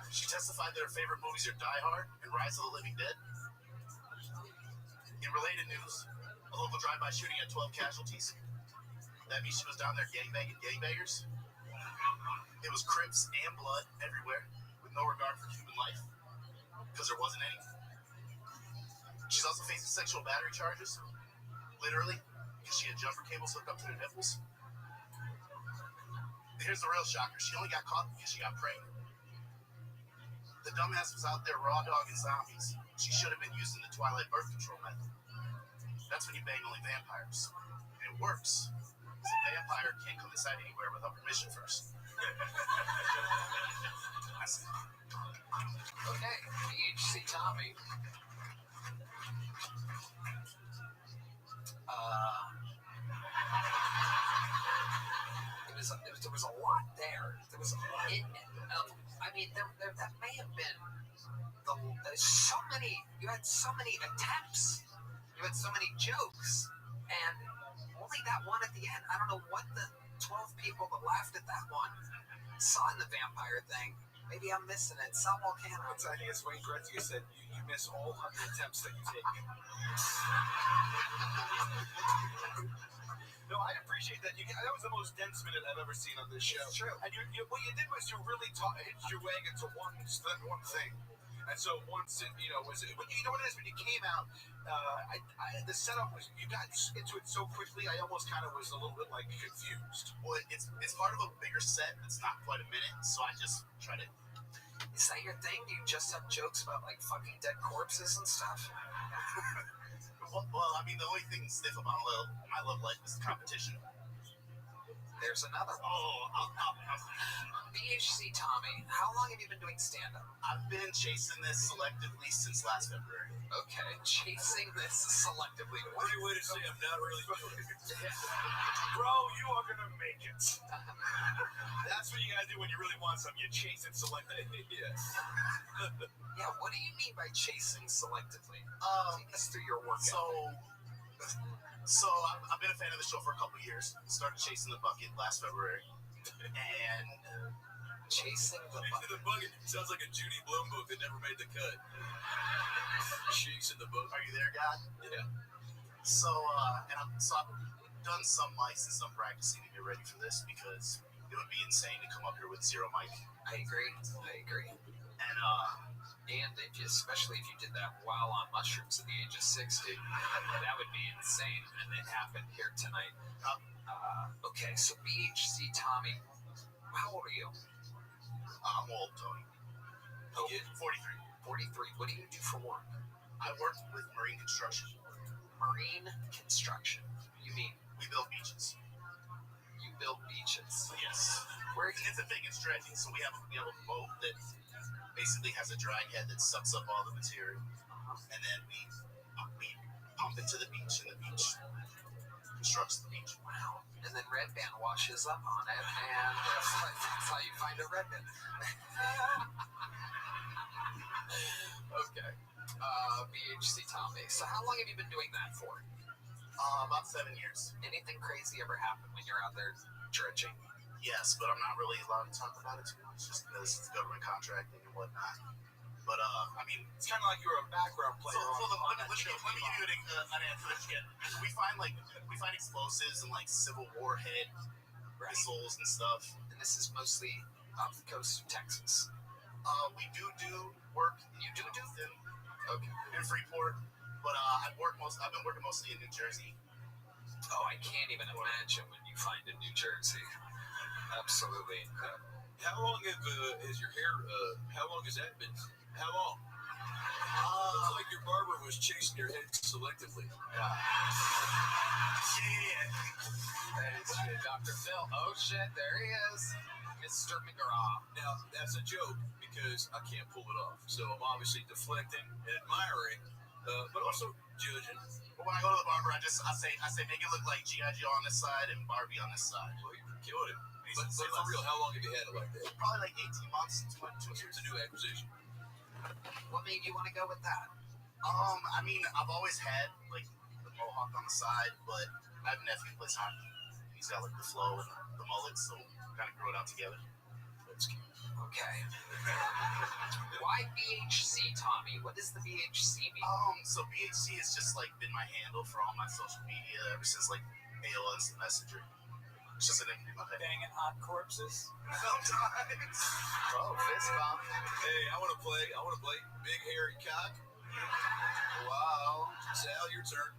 She testified that her favorite movies are Die Hard and Rise of the Living Dead. In related news, a local drive-by shooting had 12 casualties. That means she was down there gangbanging gangbangers. It was Crips and blood everywhere, with no regard for human life, because there wasn't any. She's also facing sexual battery charges, literally, because she had jumper cables hooked up to her nipples. Here's the real shocker. She only got caught because she got pregnant. The dumbass was out there raw dogging zombies. She should have been using the Twilight birth control method. That's when you bang only vampires. And it works. Because a vampire can't come inside anywhere without permission first. Okay, BHC Tommy. There was a lot there. There was that may have been there's so many. You had so many attempts. You had so many jokes, and only that one at the end. I don't know what the 12 people that laughed at that one saw in the vampire thing. Maybe I'm missing it. Sal Volcano. I think it's Wayne Gretzky said you miss all 100 attempts that you take. No, I appreciate that. That was the most dense minute I've ever seen on this show. It's true. And what you did was you really hitched your wagon to one thing. And so once it, you know what it is when you came out, the setup was you got into it so quickly. I almost kind of was a little bit like confused. Well, it's part of a bigger set. It's not quite a minute, so I just try to. Is that your thing? You just have jokes about like fucking dead corpses and stuff? Well, I mean, the only thing stiff about my love life is competition. There's another one. BHC Tommy, how long have you been doing stand-up? I've been chasing this selectively since last February. Okay, chasing this selectively. What Great way to say I'm not really doing it. Bro, you are gonna make it. That's what you gotta do when you really want something. You chase it selectively. Yes. Yeah, what do you mean by chasing selectively? Take us through your workout. So I've been a fan of the show for a couple of years. Started chasing the bucket last February, and Chasing the bucket. The bucket sounds like a Judy Blume book that never made the cut. Chasing the book. are you there, God? Yeah. So I've done some mics and some practicing to get ready for this because it would be insane to come up here with zero mic. I agree. And And especially if you did that while on mushrooms at the age of 60, that would be insane. And it happened here tonight. Okay, so BHC Tommy, how old are you? I'm old, Tony. Oh, 43. 43. What do you do for work? I worked with marine construction. Marine construction. You mean We build beaches. you build beaches? Yes. Where It's a big and stretching, so we have a boat that basically has a drag head that sucks up all the material, and then we pump it to the beach, and the beach constructs the beach. Wow. And then Red Band washes up on it, and that's how you find a red band. Okay. BHC Tommy. So how long have you been doing that for? About 7 years. Anything crazy ever happen when you're out there dredging? Yes, but I'm not really allowed to talk about it too much, just because it's government contracting and whatnot. But I mean, It's kind of like you were a background player. let me give you an answer. We find explosives and like Civil War head missiles and stuff. And this is mostly off the coast of Texas. We do work. You do? in, Okay. in Freeport, but I've been working mostly in New Jersey. Oh, I can't even imagine when you find in New Jersey. Absolutely incredible. How long has your hair? How long has that been? How long? Looks like your barber was chasing your head selectively. Yeah. That is true. Dr. Phil. Oh, shit. There he is. Mr. McGraw. Now that's a joke because I can't pull it off. So I'm obviously deflecting and admiring, but also judging. But when I go to the barber, I say make it look like G.I. Joe on this side and Barbie on this side. Well, you killed it. But for real, how long have you had it like that? Probably like 18 months, 2 It's years. a new acquisition. What made you want to go with that? I mean, I've always had like the mohawk on the side, but I have a nephew who plays hockey. He's got like the flow and the mullet, so we kind of grew it out together. That's cute. Okay. Why BHC, Tommy? What does the BHC mean? So BHC has just like been my handle for all my social media ever since like AOL Instant Messenger. It's just a nickname I've had. Banging hot corpses. Sometimes. Oh, fist bump. Hey, I want to play Big Hairy Cock. Wow. Sal, your turn.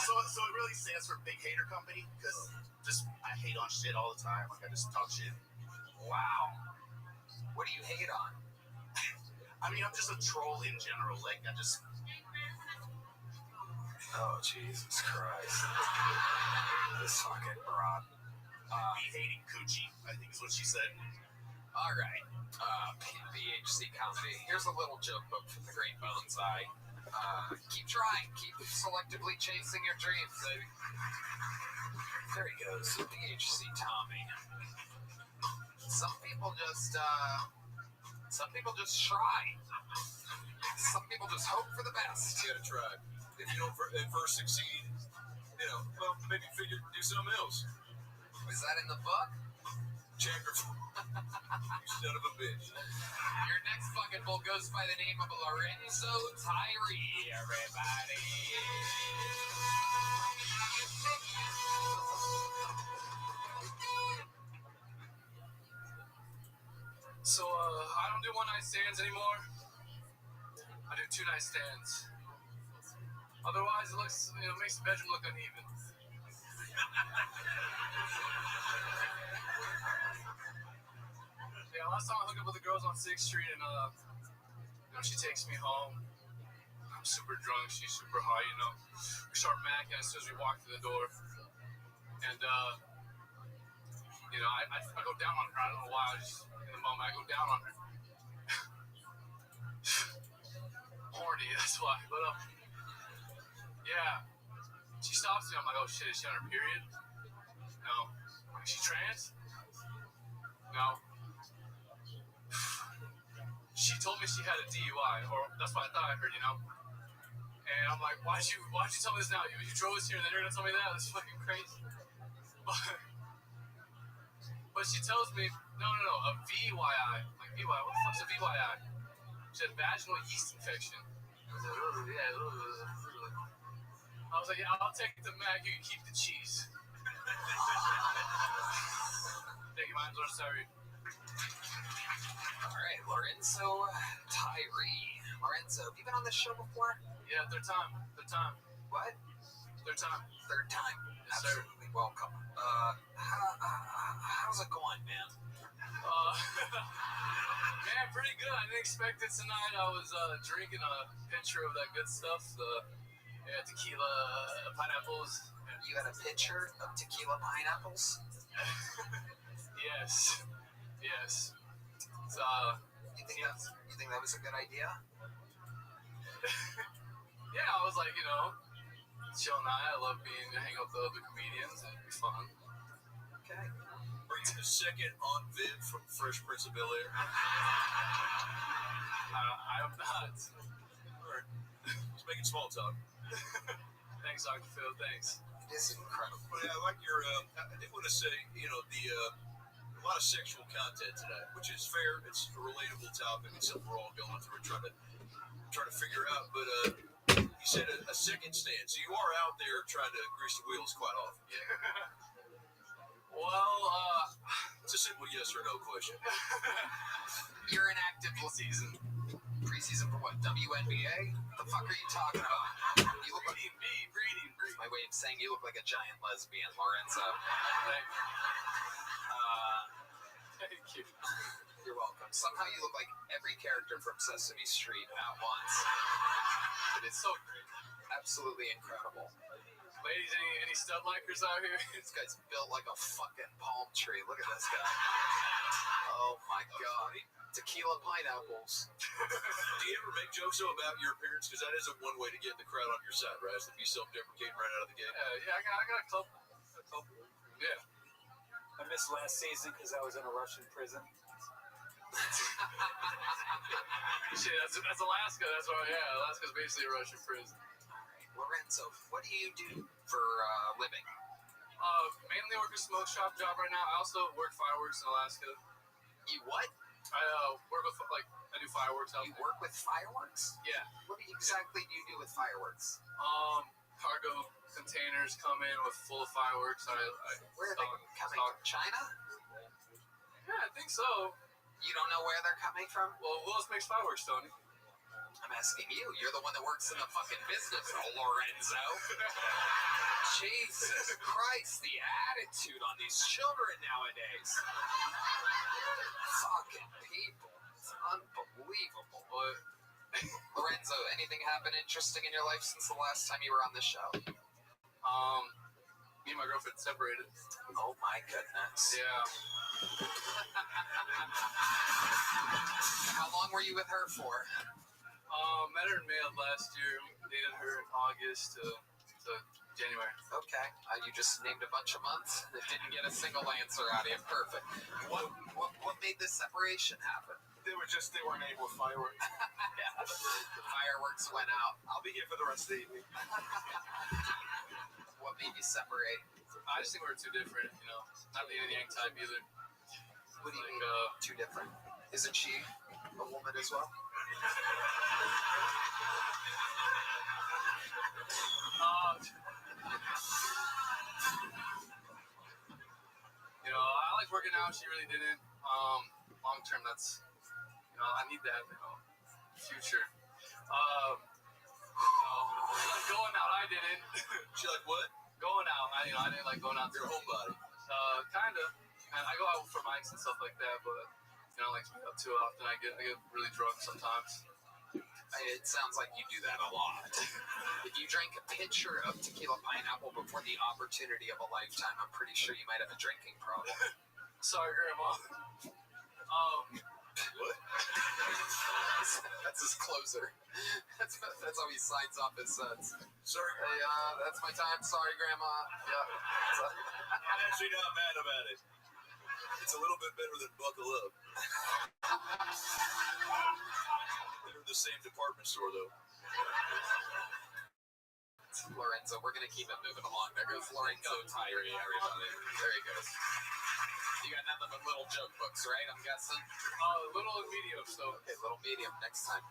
So it really stands for Big Hater Company because just I hate on shit all the time. Like I just talk shit. Wow. What do you hate on? I mean, I'm just a troll in general. Like I just. Oh, Jesus Christ. This fucking broad. Be hating coochie, I think is what she said. All right. BHC comedy. Here's a little joke book from the Great Bones Eye. Keep trying. Keep selectively chasing your dreams, baby. There he goes. BHC Tommy. Some people just try. Some people just hope for the best. You gotta try. If you don't at first succeed, well, maybe figure do something else. Was that in the book? Chapter 4. You son of a bitch. Your next fucking bull goes by the name of Lorenzo Tyree, everybody. So, I don't do one night stands anymore. I do 2 night stands. Otherwise, it looks, makes the bedroom look uneven. Yeah, last time I hooked up with the girls on 6th Street, and she takes me home. I'm super drunk, she's super high, We start macking as soon as we walk through the door. And you know, I go down on her. I don't know why. I just in the moment I go down on her. Horny, that's why. But yeah. She stops me. I'm like, oh shit, is she on her period? No. Is she trans? No. She told me she had a DUI, or that's what I thought I heard, you know. And I'm like, why'd you tell me this now? You drove us here and then you're gonna tell me that? That's fucking crazy. But she tells me, no, a VYI. I'm like, VYI? What the fuck's a VYI? She had vaginal yeast infection. I was like, oh, yeah. I was like, yeah, I'll take the Mac. You can keep the cheese. Thank you, I'm sorry. All right, Lorenzo Tyree. Lorenzo, have you been on this show before? Yeah, third time. What? Third time. Third time. Yes, sir. Absolutely welcome. How's it going, man? Man, pretty good. I didn't expect it tonight. I was drinking a pitcher of that good stuff, tequila, pineapples. You had a pitcher of tequila pineapples? Yes. You think that was a good idea? Yeah, I was like, you know, chill night. I love hang out with the other comedians. It'd be fun. Okay. Are you the second Aunt Viv from Fresh Prince of Bel-Air? I am not. Alright. Just making small talk. Thanks, Dr. Phil. Thanks. It is incredible. But I like your, I did want to say, you know, a lot of sexual content tonight, which is fair. It's a relatable topic. It's something we're all going through and trying to figure out. But you said a second stand, so you are out there trying to grease the wheels quite often. Yeah. Well, It's a simple yes or no question. You're in active season. Preseason for what? WNBA? The fuck are you talking about? You look like breeding. my way of saying you look like a giant lesbian, Lorenzo. Thank you. You're welcome. Somehow you look like every character from Sesame Street at once. It is so great. Absolutely incredible. Ladies, any stud likers out here? This guy's built like a fucking palm tree. Look at this guy. Oh my god. Tequila pineapples. Do you ever make jokes though about your appearance? Because that isn't one way to get the crowd on your side, right? Is to be self-deprecating right out of the gate. Yeah, I got a couple. Yeah. I missed last season because I was in a Russian prison. Shit, that's Alaska. That's why. Yeah, Alaska's basically a Russian prison. Lorenzo, what do you do for a living? Mainly work a smoke shop job right now. I also work fireworks in Alaska. You what? I work with I do fireworks out You there. work with fireworks? Yeah. What exactly do you do with fireworks? Cargo containers come in with full of fireworks. Where are they coming from? China? Yeah, I think so. You don't know where they're coming from? Well, who else makes fireworks, Tony? I'm asking you. You're the one that works in the fucking business, Lorenzo. Jesus Christ, the attitude on these children nowadays. Fucking people. It's unbelievable. But Lorenzo, anything happened interesting in your life since the last time you were on the show? me and my girlfriend separated. Oh my goodness. Yeah. How long were you with her for? Met her in May of last year. Dated her in August to January. Okay. You just named a bunch of months. Didn't get a single answer out of you. Perfect. What made this separation happen? They weren't able to fireworks. Yeah. The fireworks went out. I'll be here for the rest of the evening. What made you separate? I just think we're too different, you know. Not the yin yang type either. What do you Like, mean? Too different? Isn't she a woman as well? You know, I like working out. She really didn't. Long term, that's, you know, I need that, you know, future. Going out, I didn't. She like what? Going out, I didn't like going out to Your homebody. kind of. And I go out for mics and stuff like that, but you know, like up too often, I get really drunk sometimes. It sounds like you do that a lot. If you drank a pitcher of tequila pineapple before the opportunity of a lifetime, I'm pretty sure you might have a drinking problem. Sorry, Grandma. What? That's his closer. That's how he signs off his sets. Sorry, Hey, that's my time. Sorry, Grandma. Yeah. I'm actually not mad about it. It's a little bit better than Buckle Up. They're in the same department store, though. Lorenzo, we're gonna keep it moving along. There goes Lorenzo Tyree, everybody. There he goes. You got nothing but little joke books, right? I'm guessing. Little and medium, so. Okay, little medium next time.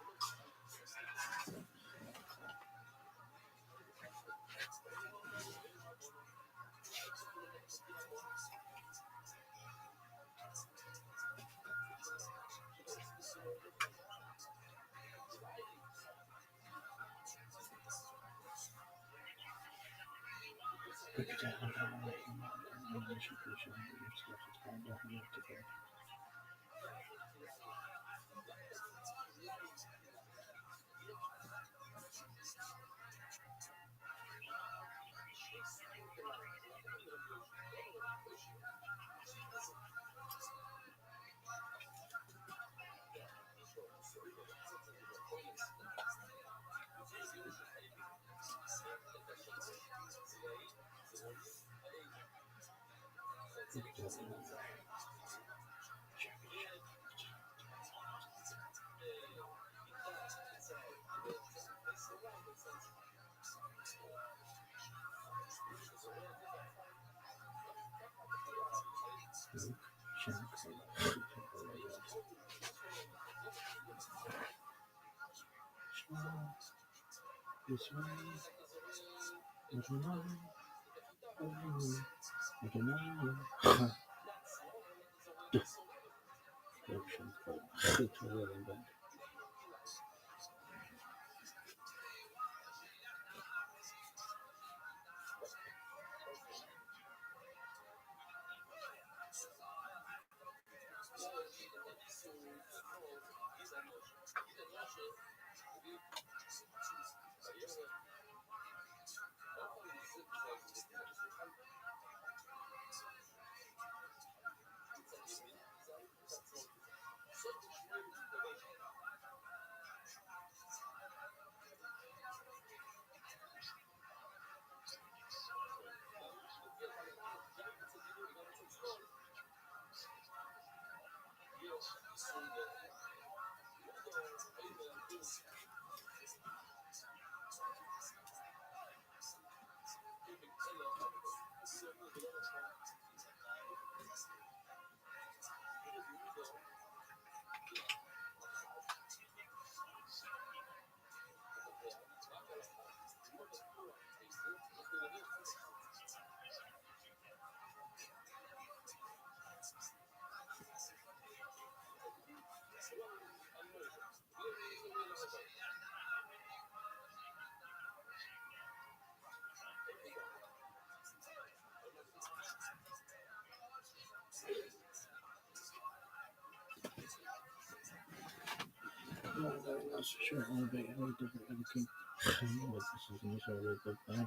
Sure, I'll be able to do everything. But this is initial really good plan.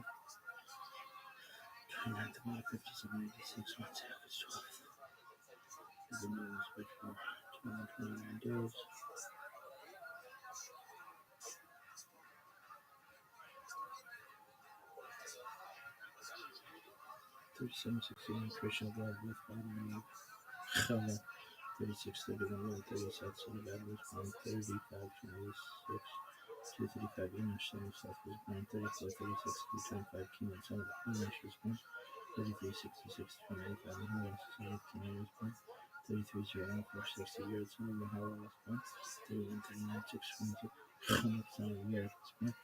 29th of May, 5786, what's August 12th? The news, which for 229 days. $37.61 Christian blood with vitamin E. 36.31 37 bad was 135 26 235 English 7 South was 134 36 225 Keenan 7 English was 3366 295 English 7 Keenan was 3301 460 yards 7 Mahalo was 31 39 6 7 Yards was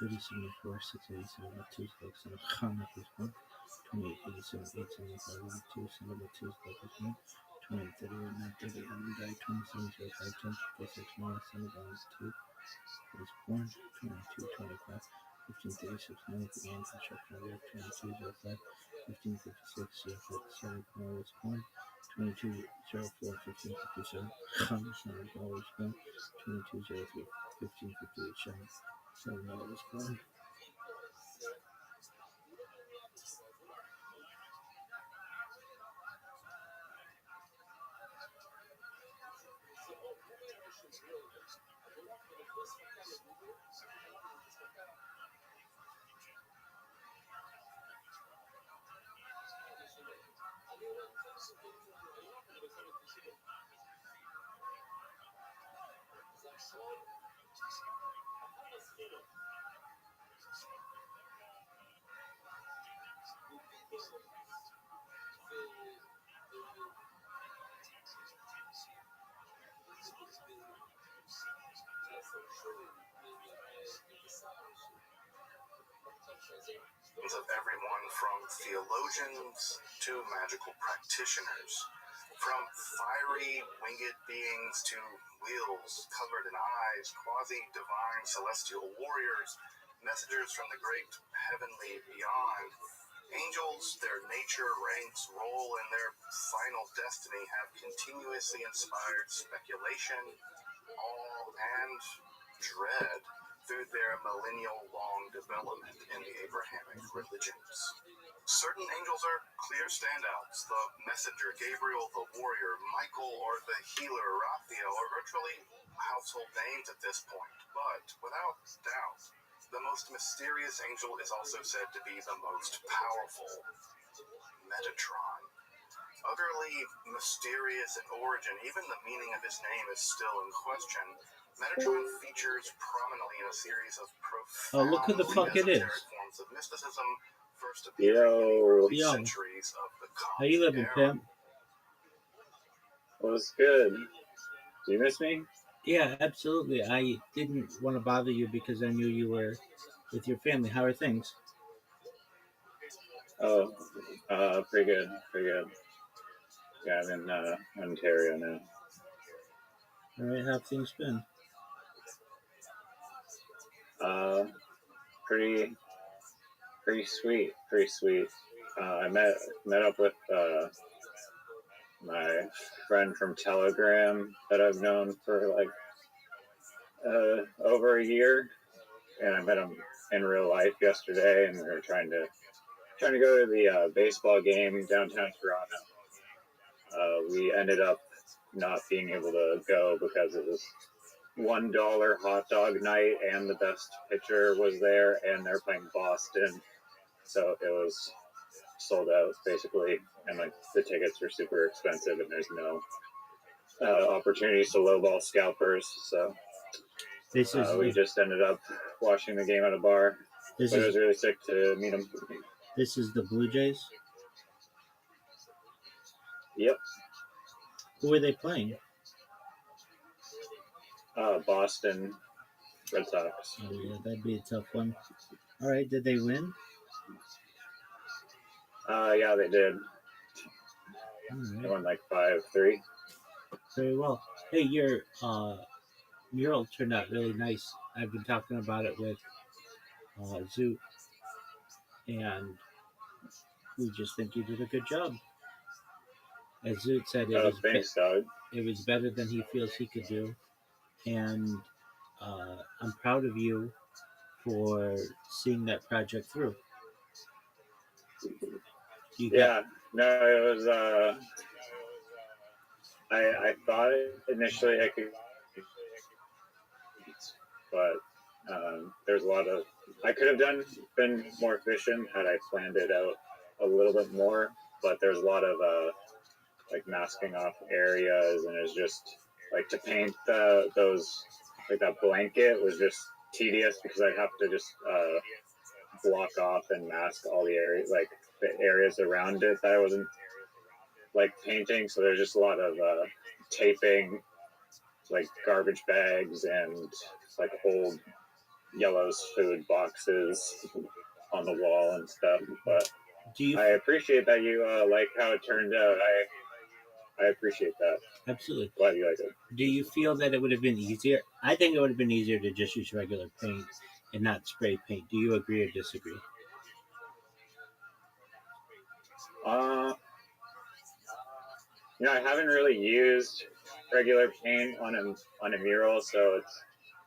3074 687 2 7 Hanak was 2887 875 2 7 2 was 2031 930 Hyundai 2705 1056 Mile Senegal 2 was born 2225 1536 North began construction of 2205 1556 Senegal was born 2204 1557 Senegal was born 2203 1558 shot. So that was fun. Of everyone from theologians to magical practitioners, from fiery winged beings to wheels covered in eyes, quasi-divine celestial warriors, messengers from the great heavenly beyond. Angels, their nature, ranks, role, and their final destiny have continuously inspired speculation, awe, and dread through their millennial-long development in the Abrahamic religions. Certain angels are clear standouts. The messenger Gabriel, the warrior Michael, or the healer Raphael are virtually household names at this point. But without doubt, the most mysterious angel is also said to be the most powerful, Metatron. Utterly mysterious in origin, even the meaning of his name is still in question. Metatron features prominently in a series of profound, Oh, look who the fuck it is. forms of mysticism, first appearing in the early Yo. centuries of the How you living, era. pimp? What's good? Do you miss me? Yeah, absolutely. I didn't want to bother you because I knew you were with your family. How are things? Oh, pretty good, pretty good. Yeah, I'm in Ontario now. All right, how have things been? Pretty sweet, pretty sweet. I met up with my friend from Telegram that I've known for like over a year, and I met him in real life yesterday, and we were trying to go to the baseball game downtown Toronto. We ended up not being able to go because it was $1 hot dog night, and the best pitcher was there, and they're playing Boston, so it was sold out basically, and like the tickets were super expensive, and there's no opportunities to lowball scalpers, so we just ended up watching the game at a bar. But it was really sick to meet him. This is the Blue Jays? Yep. Who are they playing? Boston Red Sox. Oh, yeah, that'd be a tough one. All right, did they win? Yeah, they did. All right. They won like 5-3. Very well. Hey, your mural turned out really nice. I've been talking about it with Zoot, and we just think you did a good job. As Zoot said, it was better than he feels he could do, and I'm proud of you for seeing that project through. It was. I thought initially I could, but there's a lot of. I could have been more efficient had I planned it out a little bit more, but there's a lot of like masking off areas, and it's just like to paint those like that blanket was just tedious because I have to just block off and mask all the areas, like the areas around it that I wasn't like painting. So there's just a lot of taping, like garbage bags and like old Yellow's food boxes on the wall and stuff. But I appreciate that you like how it turned out. I appreciate that. Absolutely. Glad you like it. Do you feel that it would have been easier? I think it would have been easier to just use regular paint and not spray paint. Do you agree or disagree? I haven't really used regular paint on a mural, so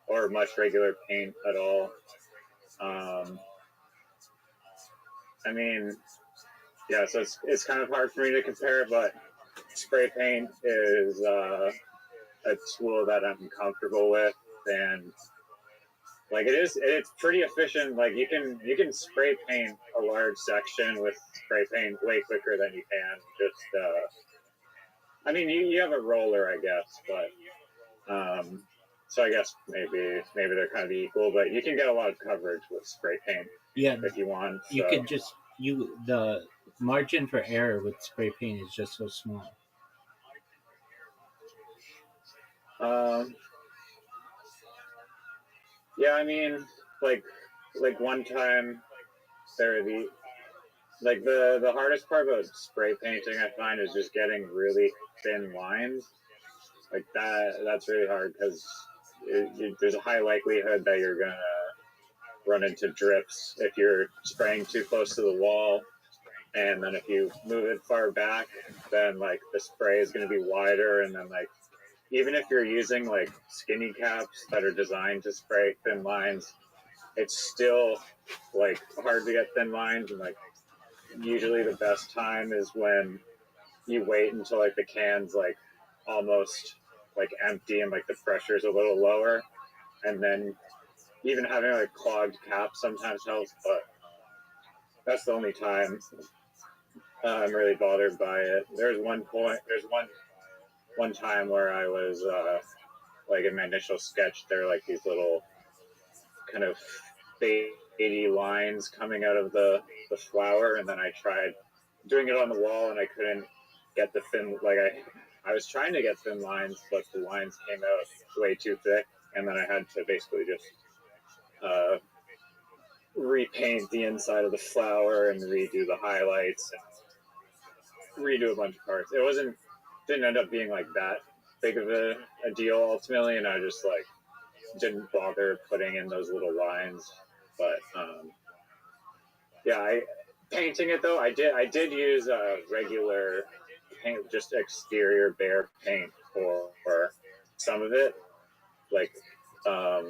or much regular paint at all. I mean, yeah, so it's kind of hard for me to compare, but spray paint is a tool that I'm comfortable with, and like it's pretty efficient. Like you can spray paint a large section with spray paint way quicker than you can just I mean you have a roller, I guess, but so I guess maybe they're kind of equal, but you can get a lot of coverage with spray paint Yeah, if you want. you So, could just the margin for error with spray paint is just so small. yeah, I mean, like one time the hardest part about spray painting I find is just getting really thin lines. Like that's really hard because there's a high likelihood that you're gonna run into drips if you're spraying too close to the wall, and then if you move it far back, then like the spray is gonna be wider, and then like even if you're using like skinny caps that are designed to spray thin lines, it's still like hard to get thin lines, and like usually the best time is when you wait until like the can's like almost like empty and like the pressure's a little lower, and then even having like clogged caps sometimes helps, but that's the only time I'm really bothered by it. There's one time where I was like in my initial sketch, there were like these little kind of fadey lines coming out of the flower, and then I tried doing it on the wall and I couldn't get the thin, like I was trying to get thin lines, but the lines came out way too thick, and then I had to basically just repaint the inside of the flower and redo the highlights and redo a bunch of parts. Didn't end up being like that big of a deal ultimately, and I just like didn't bother putting in those little lines. But yeah, painting it though, I did use regular paint, just exterior bare paint for some of it. Like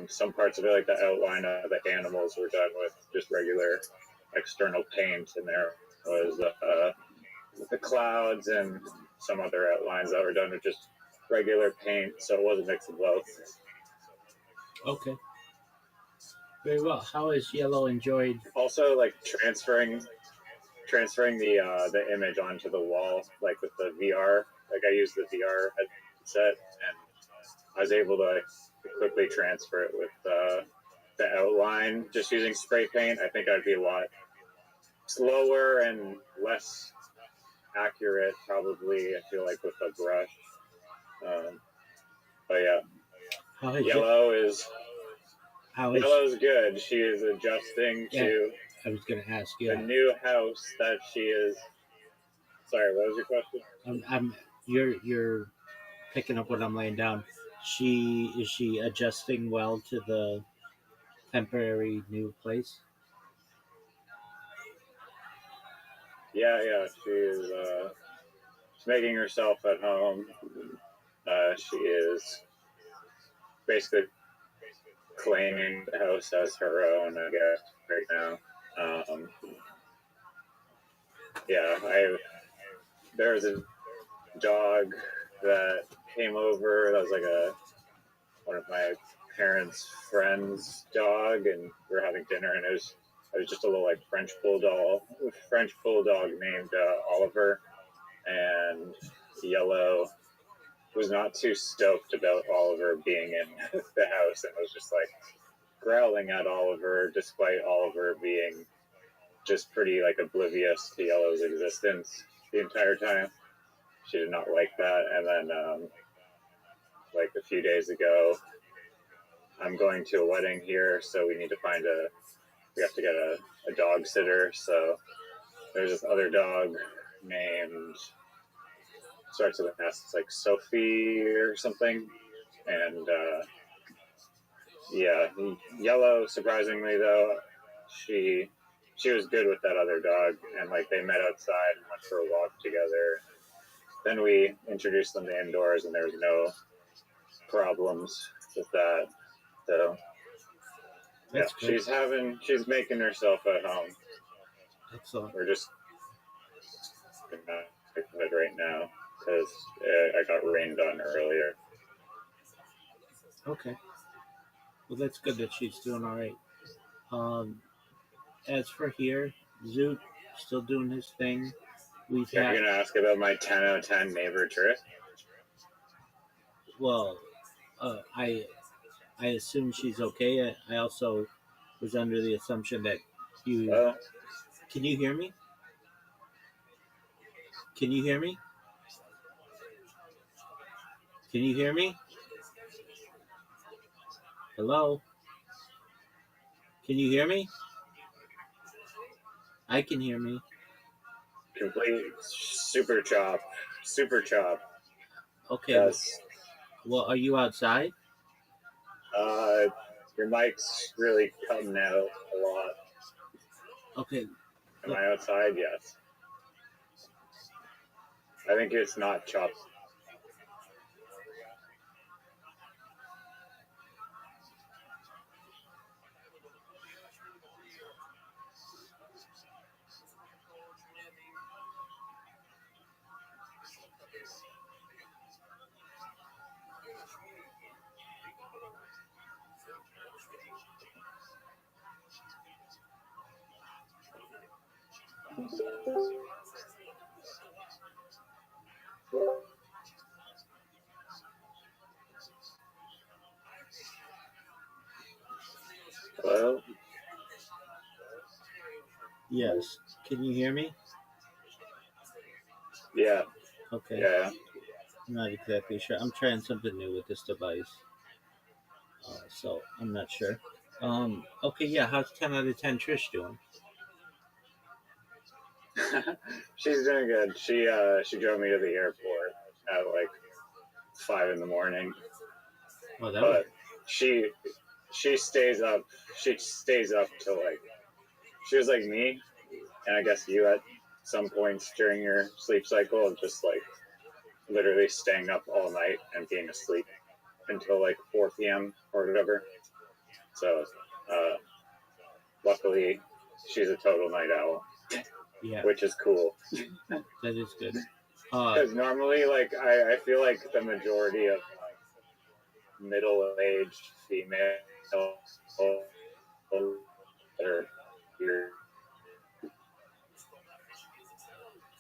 some parts of it, like the outline of the animals, were done with just regular external paint, and there was the clouds and some other outlines that were done with just regular paint, so it was a mix of both. Okay. Very well. How has Yellow enjoyed? Also, like transferring the image onto the wall, like with the VR. Like I used the VR headset, and I was able to quickly transfer it with the outline just using spray paint. I think I'd be a lot slower and less accurate, probably. I feel like with a brush. But yeah, Yellow is good. She is adjusting to. I was going to ask the new house that she is. Sorry, what was your question? You're picking up what I'm laying down. Is she adjusting well to the temporary new place? Yeah, she is. She's making herself at home. She is basically claiming the house as her own, I guess, right now. There was a dog that came over. That was like one of my parents' friends' dog, and we were having dinner, and it was just a little like French bulldog named Oliver, and Yellow was not too stoked about Oliver being in the house, and was just like growling at Oliver, despite Oliver being just pretty like oblivious to Yellow's existence the entire time. She did not like that. And then like a few days ago, I'm going to a wedding here, so we have to get a dog sitter. So there's this other dog named, starts with an S, it's like Sophie or something. And Yellow, surprisingly though, she was good with that other dog, and like they met outside and went for a walk together. Then we introduced them to indoors, and there was no problems with that. So yeah, That's good. she's making herself at home. Excellent. We're just gonna stick with it right now because I got rained on earlier. Okay. Well, that's good that she's doing all right. As for here, Zoot still doing his thing. We've You're had gonna ask about my 10 out of 10 neighbor trip? well, I assume she's okay. I also was under the assumption that you. Well, Can you hear me? Can you hear me? Can you hear me? Hello? Can you hear me? I can hear me. complete super chop. Okay. Yes. Well, are you outside? Your mic's really cutting out a lot. Okay. Am I outside? Yes. I think it's not chopped. Well, Yes. Can you hear me? yeah. Okay. Yeah. I'm not exactly sure. I'm trying something new with this device. So I'm not sure. Okay, yeah, how's 10 out of 10 Trish doing? She's doing good. She drove me to the airport at like 5 in the morning. Oh, that was But she stays up. She stays up till like she was like me, and I guess you at some points during your sleep cycle of just like literally staying up all night and being asleep until like 4 p.m. or whatever. So luckily she's a total night owl, yeah, which is cool. that is good. Because normally, like, I feel like the majority of like, middle-aged female that are here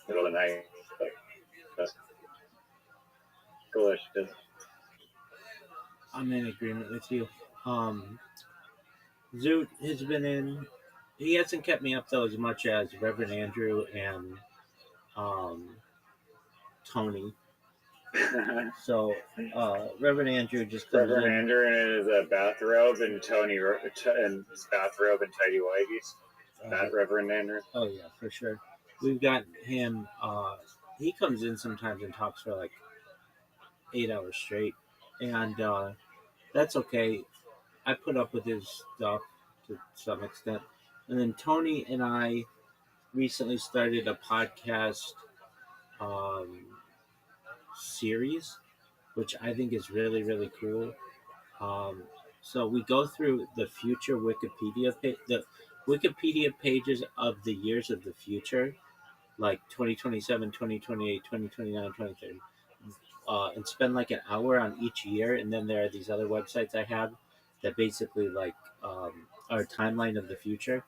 middle of the night, like, that's delicious. I'm in agreement with you. Zoot has been in. He hasn't kept me up though as much as Reverend Andrew and Tony. So Reverend Andrew just comes Reverend in. Andrew in his bathrobe and Tony in his bathrobe and tidy whities. That Reverend Andrew. Oh yeah, for sure. We've got him. He comes in sometimes and talks for like 8 hours straight, and that's okay. I put up with his stuff to some extent. And then Tony and I recently started a podcast series, which I think is really, really cool. So we go through the future the Wikipedia pages of the years of the future, like 2027, 2028, 2029, 2030, and spend like an hour on each year. And then there are these other websites I have that basically like are a timeline of the future.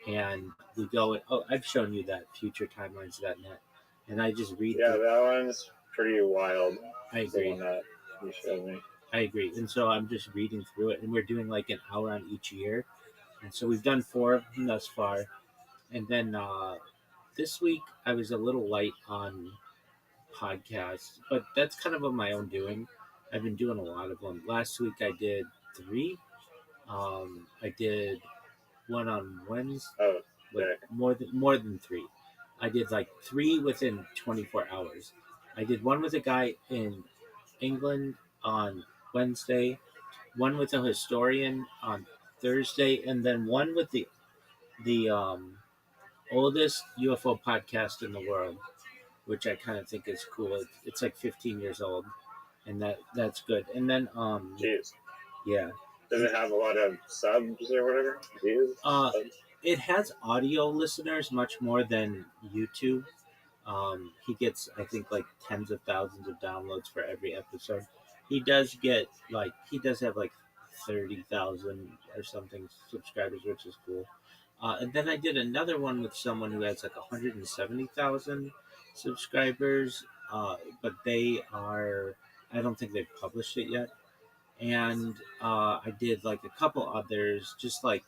And we go, I've shown you that futuretimelines.net. And I just read. Yeah, that one's pretty wild. I agree. The one that you showed me. I agree. And so I'm just reading through it, and we're doing like an hour on each year. And so we've done 4 of them thus far. And then this week I was a little light on podcasts, but that's kind of of my own doing. I've been doing a lot of them. Last week I did 3. I did one on Wednesday. Oh, like more than 3. I did like 3 within 24 hours. I did one with a guy in England on Wednesday, one with a historian on Thursday, and then one with the oldest UFO podcast in the world, which I kind of think is cool. It's like 15 years old, and that's good. And then jeez. yeah. Does it have a lot of subs or whatever? Views? Subs? It has audio listeners much more than YouTube. He gets, I think, like tens of thousands of downloads for every episode. He does have like 30,000 or something subscribers, which is cool. And then I did another one with someone who has like 170,000 subscribers, but I don't think they've published it yet. And I did like a couple others, just like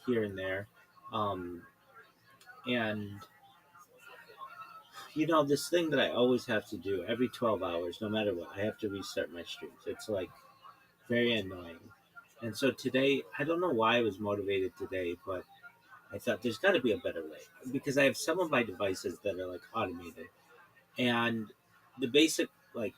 here and there. And this thing that I always have to do every 12 hours, no matter what, I have to restart my streams. It's like very annoying. And so today, I don't know why I was motivated today, but I thought there's got to be a better way, because I have some of my devices that are like automated, and the basic, like,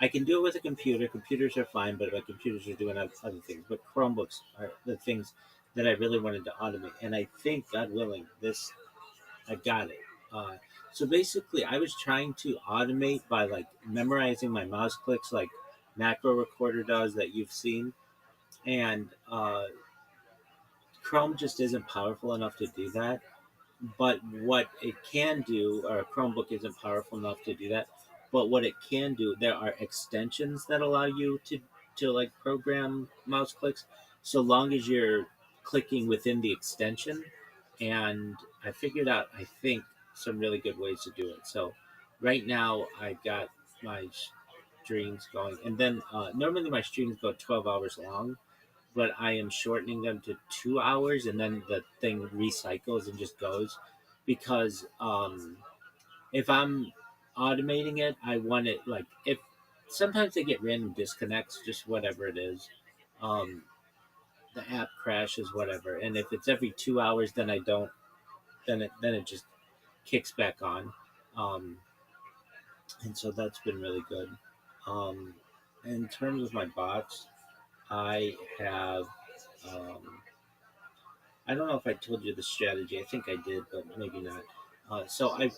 I can do it with a computer. Computers are fine, but my computers are doing other things. But Chromebooks are the things that I really wanted to automate, and I think, God willing, I got it. So basically, I was trying to automate by like memorizing my mouse clicks, like Macro Recorder does that you've seen, and Chrome just isn't powerful enough to do that. But what it can do, or a Chromebook isn't powerful enough to do that. But what it can do, there are extensions that allow you to like program mouse clicks, so long as you're clicking within the extension. And I figured out, I think, some really good ways to do it. So right now I've got my streams going, and then normally my streams go 12 hours long, but I am shortening them to 2 hours, and then the thing recycles and just goes, because if I'm automating it, I want it like, if sometimes they get random disconnects, just whatever it is, the app crashes, whatever, and if it's every 2 hours, then I don't, then it just kicks back on, and so that's been really good. In terms of my bots, I have, I don't know if I told you the strategy. I think I did, but maybe not. So I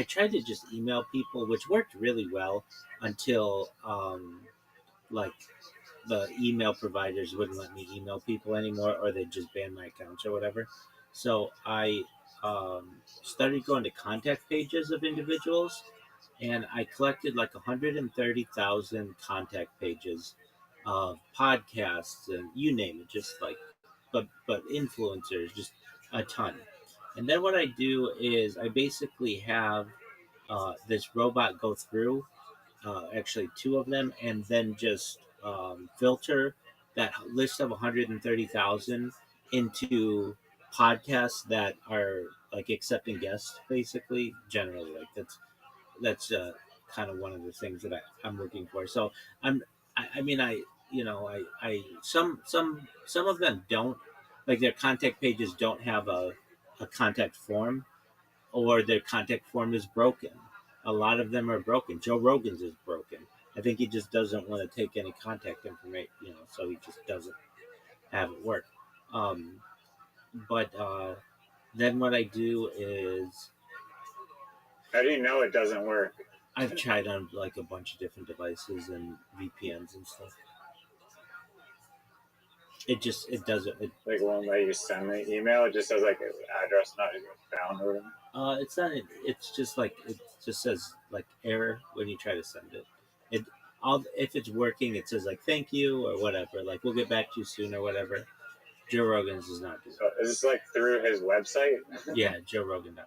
tried to just email people, which worked really well until like the email providers wouldn't let me email people anymore, or they'd just ban my accounts or whatever. So I started going to contact pages of individuals, and I collected like 130,000 contact pages of podcasts and you name it, just like, but influencers, just a ton. And then what I do is I basically have this robot go through, actually two of them, and then just filter that list of 130,000 into podcasts that are like accepting guests, basically, generally. Like that's kind of one of the things that I'm looking for. So some of them don't, like, their contact pages don't have a contact form, or their contact form is broken. A lot of them are broken. Joe Rogan's is broken. I think he just doesn't want to take any contact information, so he just doesn't have it work. But then what I do is, how do you know it doesn't work? I've tried on like a bunch of different devices and VPNs and stuff. It doesn't. Like, won't let you send the email. It just says like address not found or whatever. It's not. It's just like, it just says like error when you try to send it. If it's working, it says like thank you or whatever. Like, we'll get back to you soon or whatever. Joe Rogan's does not do that. So is this like through his website? Yeah, JoeRogan.com.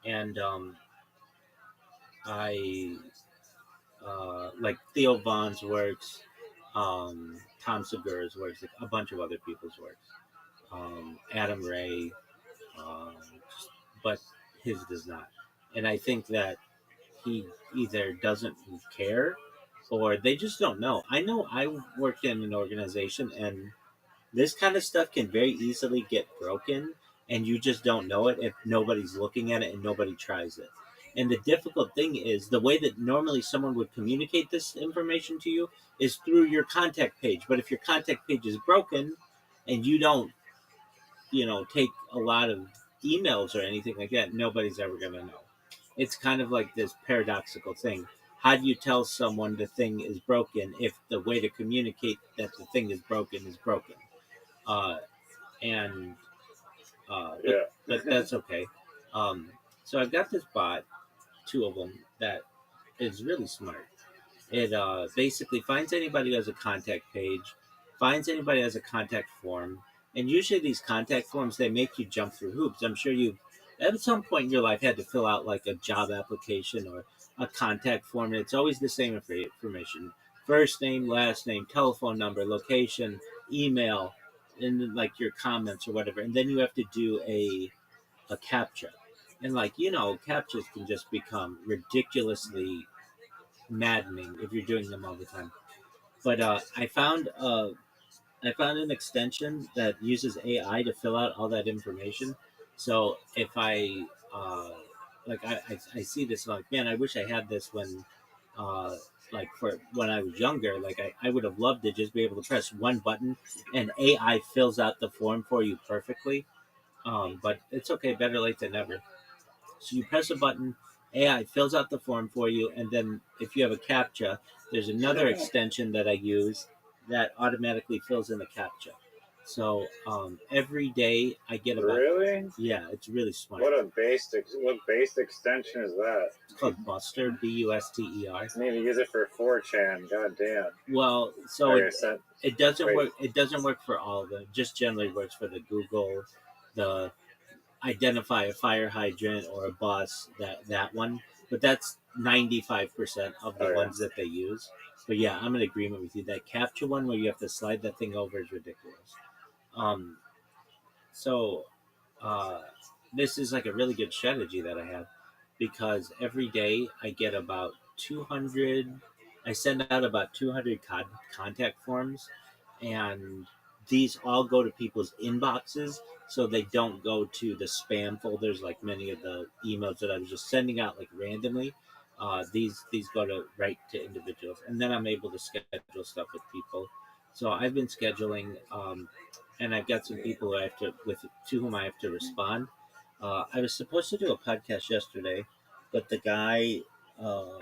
And I like Theo Vaughn's works, Tom Segura's works, like a bunch of other people's works, Adam Ray, but his does not. And I think that he either doesn't care, or they just don't know. I know I worked in an organization, and this kind of stuff can very easily get broken, and you just don't know it if nobody's looking at it and nobody tries it. And the difficult thing is, the way that normally someone would communicate this information to you is through your contact page. But if your contact page is broken and you don't, take a lot of emails or anything like that, nobody's ever going to know. It's kind of like this paradoxical thing. how do you tell someone the thing is broken if the way to communicate that the thing is broken is broken? Uh, and Yeah. but that's okay. Um, so I've got this bot, two of them, that is really smart. It basically finds anybody who has a contact page, finds anybody who has a contact form, and usually these contact forms they make you jump through hoops. I'm sure you, at some point in your life, had to fill out like a job application or a contact form, and it's always the same information: first name, last name, telephone number, location, email, and then, like your comments or whatever. And then you have to do a captcha, and captchas can just become ridiculously maddening if you're doing them all the time. But I found an extension that uses AI to fill out all that information. So if I I see this like, man, I wish I had this when uh, like for when I was younger. Like I would have loved to just be able to press one button and AI fills out the form for you perfectly. But it's okay, better late than never. So you press a button, AI fills out the form for you, and then if you have a CAPTCHA, there's another extension that I use that automatically fills in the CAPTCHA. So every day I get about Really? yeah, it's really smart. What based extension is that? It's called Buster, Buster. I need to use it for 4chan. God damn. Well, so Okay, so it doesn't wait. work. It doesn't work for all of them. It just generally works for the Google, the identify a fire hydrant or a bus, that one. But that's 95% of the Oh, yeah. ones that they use. But yeah, I'm in agreement with you. That capture one where you have to slide that thing over is ridiculous. Um, so uh, this is like a really good strategy that I have because every day I get about 200. I send out about 200 contact forms, and these all go to people's inboxes, so they don't go to the spam folders like many of the emails that I was just sending out like randomly. These go to right to individuals, and then I'm able to schedule stuff with people. So I've been scheduling, and I've got some people who I have to whom I have to respond. I was supposed to do a podcast yesterday, but the guy um,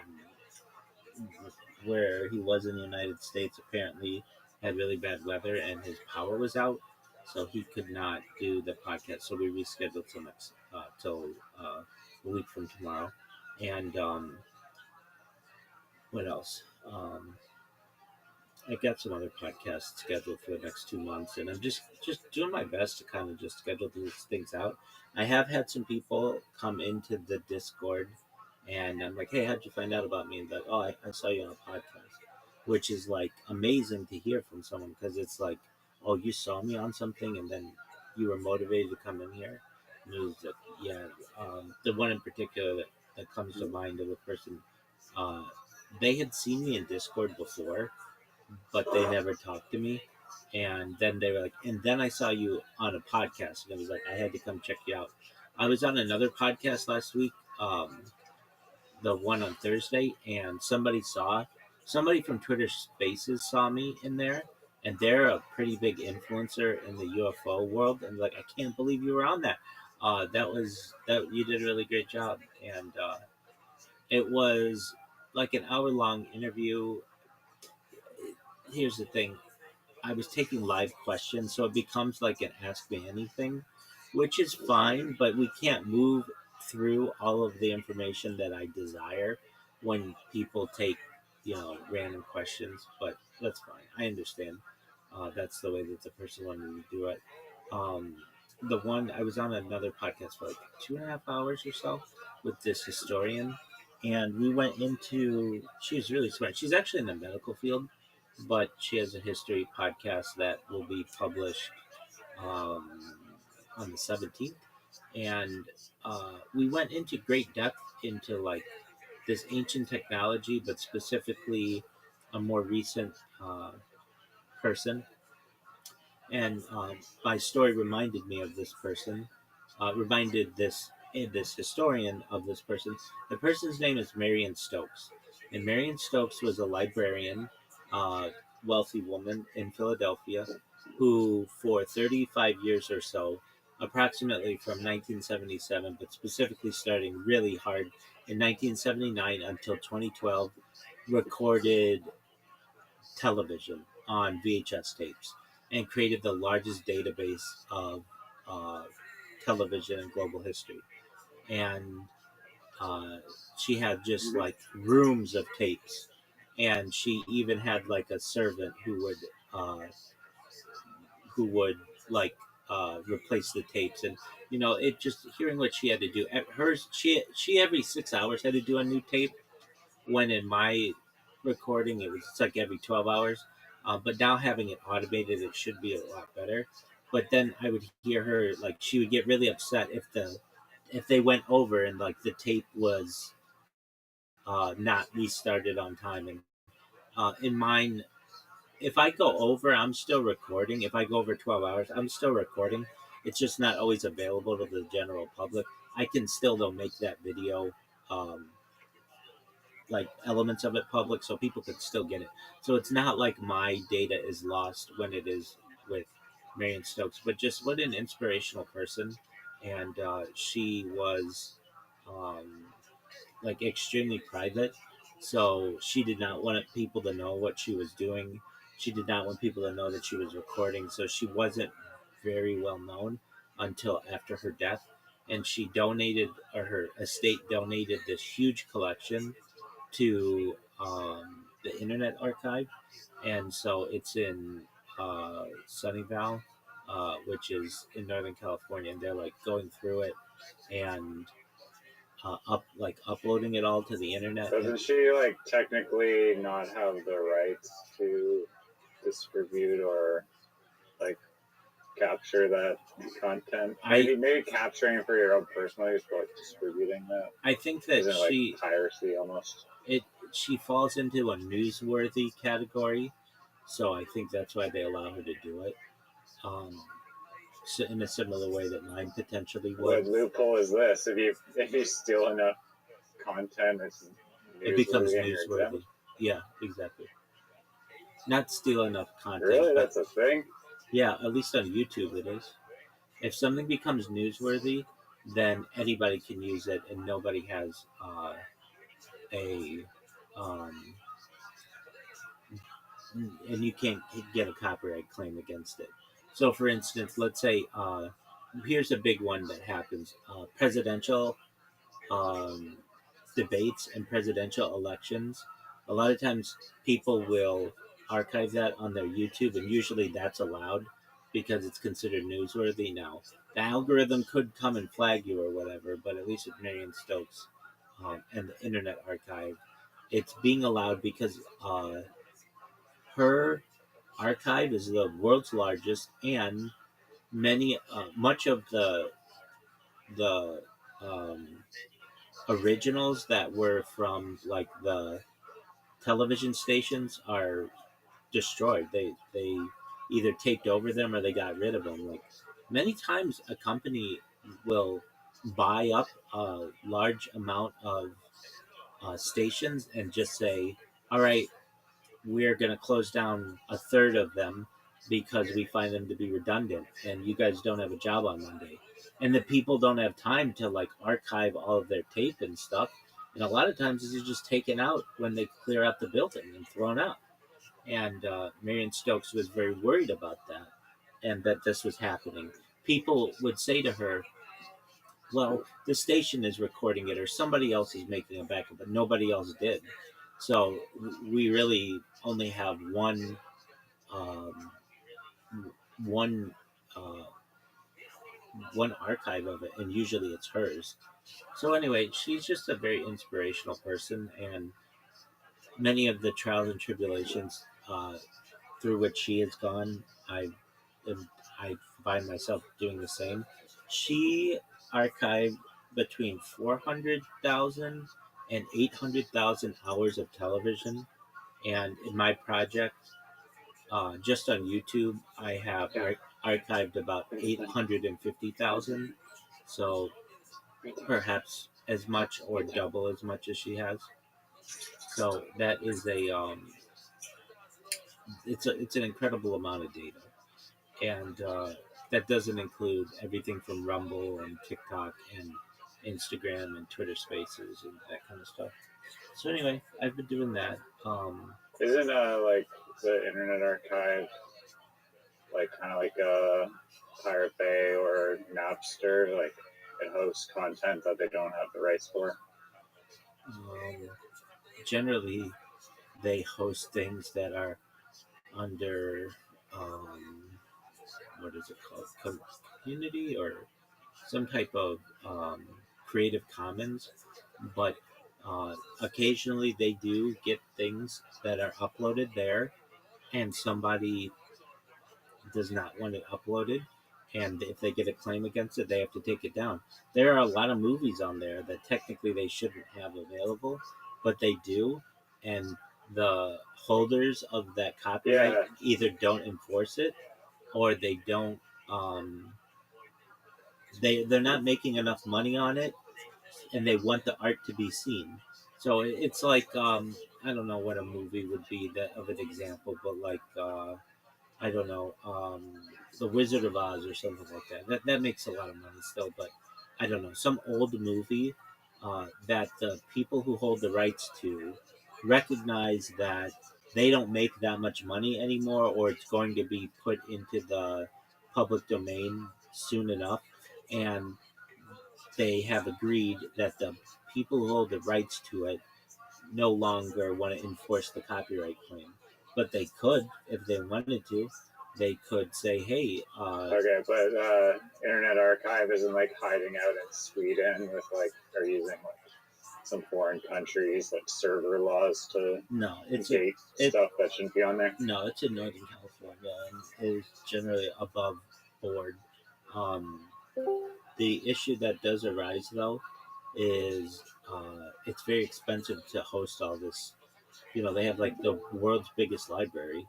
where he was in the United States apparently had really bad weather and his power was out, so he could not do the podcast. So we rescheduled till a week from tomorrow. And what else? I got some other podcasts scheduled for the next 2 months, and I'm just doing my best to kind of just schedule these things out. I have had some people come into the Discord, and I'm like, "Hey, how'd you find out about me?" And they're like, "Oh, I saw you on a podcast," which is like amazing to hear from someone because it's like, "Oh, you saw me on something, and then you were motivated to come in here." And it was like, yeah, the one in particular that comes to mind of a person, uh, they had seen me in Discord before but they never talked to me. And then they were like, and then I saw you on a podcast, and it was like, I had to come check you out. I was on another podcast last week, the one on Thursday, and somebody from Twitter Spaces saw me in there, and they're a pretty big influencer in the UFO world, and like, I can't believe you were on that. That you did a really great job, and it was like an hour long interview. Here's the thing. I was taking live questions, so it becomes like an Ask Me Anything, which is fine, but we can't move through all of the information that I desire when people take, random questions. But that's fine. I understand. That's the way that the person wanted me to do it. Um, the one I was on another podcast for like 2.5 hours or so with this historian, and we went into. She was really smart. She's actually in the medical field, but she has a history podcast that will be published um, on the 17th. And we went into great depth into like this ancient technology, but specifically a more recent person. And my story reminded me of this person, reminded this historian of this person. The person's name is Marion Stokes, and Marion Stokes was a librarian, uh, wealthy woman in Philadelphia, who for 35 years or so approximately from 1977, but specifically starting really hard in 1979 until 2012, recorded television on VHS tapes and created the largest database of uh, television in global history. And uh, she had just like rooms of tapes, and she even had like a servant uh, who would like replace the tapes. And it just hearing what she had to do. At hers, she every 6 hours had to do a new tape. When in my recording, it's like every 12 hours. But now having it automated, it should be a lot better. But then I would hear her like she would get really upset if they went over and like the tape was not restarted on time. And in mine, if I go over, I'm still recording. If I go over 12 hours, I'm still recording. It's just not always available to the general public. I can still though make that video, um, like elements of it public, so people could still get it. So it's not like my data is lost when it is with Marion Stokes, but just what an inspirational person. And she was um, like extremely private. So she did not want people to know what she was doing. She did not want people to know that she was recording. So she wasn't very well known until after her death. And she donated, or her estate donated, this huge collection to the Internet Archive. And so it's in Sunnyvale, which is in Northern California. And they're like going through it and uploading it all to the internet. Doesn't she like technically not have the rights to distribute or like capture that content? Maybe capturing for your own personal use, but distributing that. I think that isn't like piracy almost. She falls into a newsworthy category, so I think that's why they allow her to do it. So in a similar way that mine potentially would. What loophole is this? If you steal enough content, it becomes newsworthy. Yeah, exactly. Not steal enough content. Really, that's a thing. Yeah, at least on YouTube it is. If something becomes newsworthy, then anybody can use it, and nobody has and you can't get a copyright claim against it. So, for instance, let's say here's a big one that happens: presidential debates and presidential elections. A lot of times, people will archive that on their YouTube, and usually that's allowed because it's considered newsworthy. Now, the algorithm could come and flag you or whatever, but at least with Marion Stokes and the Internet Archive, it's being allowed because her archive is the world's largest, and much of the originals that were from like the television stations are destroyed. They either taped over them or they got rid of them. Like many times, a company will buy up a large amount of stations and just say, "All right, we're going to close down a third of them because we find them to be redundant, and you guys don't have a job on Monday." And the people don't have time to like archive all of their tape and stuff. And a lot of times it's just taken out when they clear out the building and thrown out. And Marion Stokes was very worried about that and that this was happening. People would say to her, well, the station is recording it or somebody else is making a backup, but nobody else did. So we really only have one archive of it, and usually it's hers. So anyway, she's just a very inspirational person, and many of the trials and tribulations through which she has gone, I find myself doing the same. She archived between 400,000 and 800,000 hours of television, and in my project, just on YouTube, I have archived about 850,000. So perhaps as much or double as much as she has. So that is it's an incredible amount of data, and that doesn't include everything from Rumble and TikTok and Instagram and Twitter Spaces and that kind of stuff. So anyway, I've been doing that. Isn't like the Internet Archive like kind of like a Pirate Bay or Napster? Like it hosts content that they don't have the rights for. Generally, they host things that are under what is it called, community or some type of Creative Commons, but occasionally they do get things that are uploaded there and somebody does not want it uploaded, and if they get a claim against it they have to take it down. There are a lot of movies on there that technically they shouldn't have available, but they do, and the holders of that copyright either don't enforce it or they don't they're not making enough money on it and they want the art to be seen. So it's like I don't know what a movie would be that of an example, but like I don't know, The Wizard of Oz or something like that. That makes a lot of money still, but I don't know, some old movie that the people who hold the rights to recognize that they don't make that much money anymore, or it's going to be put into the public domain soon enough, and they have agreed that the people who hold the rights to it no longer want to enforce the copyright claim. But they could, if they wanted to, they could say, hey, okay, but Internet Archive isn't like hiding out in Sweden with like, or using like some foreign countries like server laws to gate stuff that shouldn't be on there. No, it's in Northern California and is generally above board. The issue that does arise though is it's very expensive to host all this. You know, they have like the world's biggest library.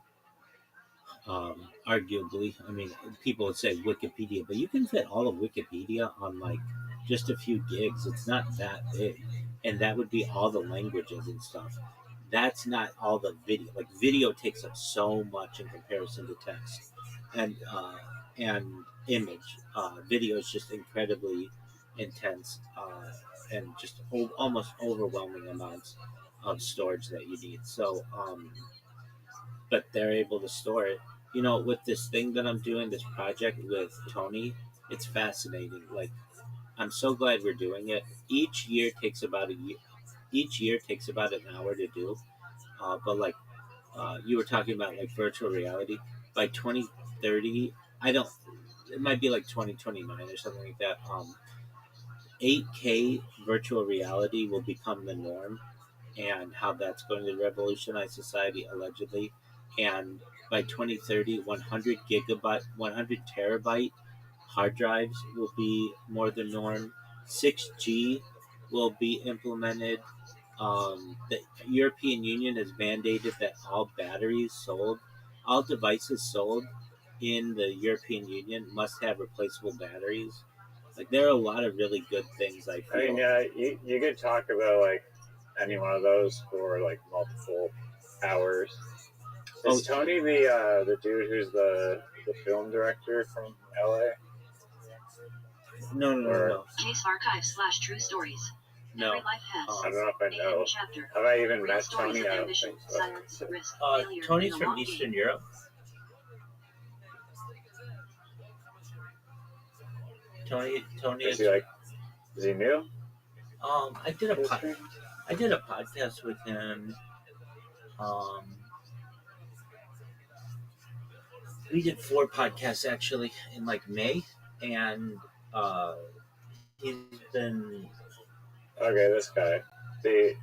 Arguably, I mean, people would say Wikipedia, but you can fit all of Wikipedia on like just a few gigs. It's not that big, and that would be all the languages and stuff. That's not all the video. Like video takes up so much in comparison to text and image. Video is just incredibly intense and just almost overwhelming amounts of storage that you need. So, but they're able to store it. You know, with this thing that I'm doing, this project with Tony, it's fascinating. Like, I'm so glad we're doing it. Each year takes about an hour to do. But like you were talking about, like virtual reality, by 2030, it might be like 2029 or something like that. 8K virtual reality will become the norm, and how that's going to revolutionize society allegedly. And by 2030, 100 terabyte hard drives will be more the norm. 6G will be implemented. The European Union has mandated that all devices sold in the European Union must have replaceable batteries. Like, there are a lot of really good things, I feel. I mean, yeah, you could talk about like any one of those for like multiple hours. Is Tony the dude who's the film director from LA? No. Case archive/true stories. No. Every life has I don't know if I know. chapter. Have I even Real met stories Tony? of I don't ambition, think so. silence, risk, failure, Tony's and the from long Eastern game. Europe. Tony Is he like? Is he new? I did a podcast with him. We did 4 podcasts actually in like May, and he's been Okay, this guy. Okay.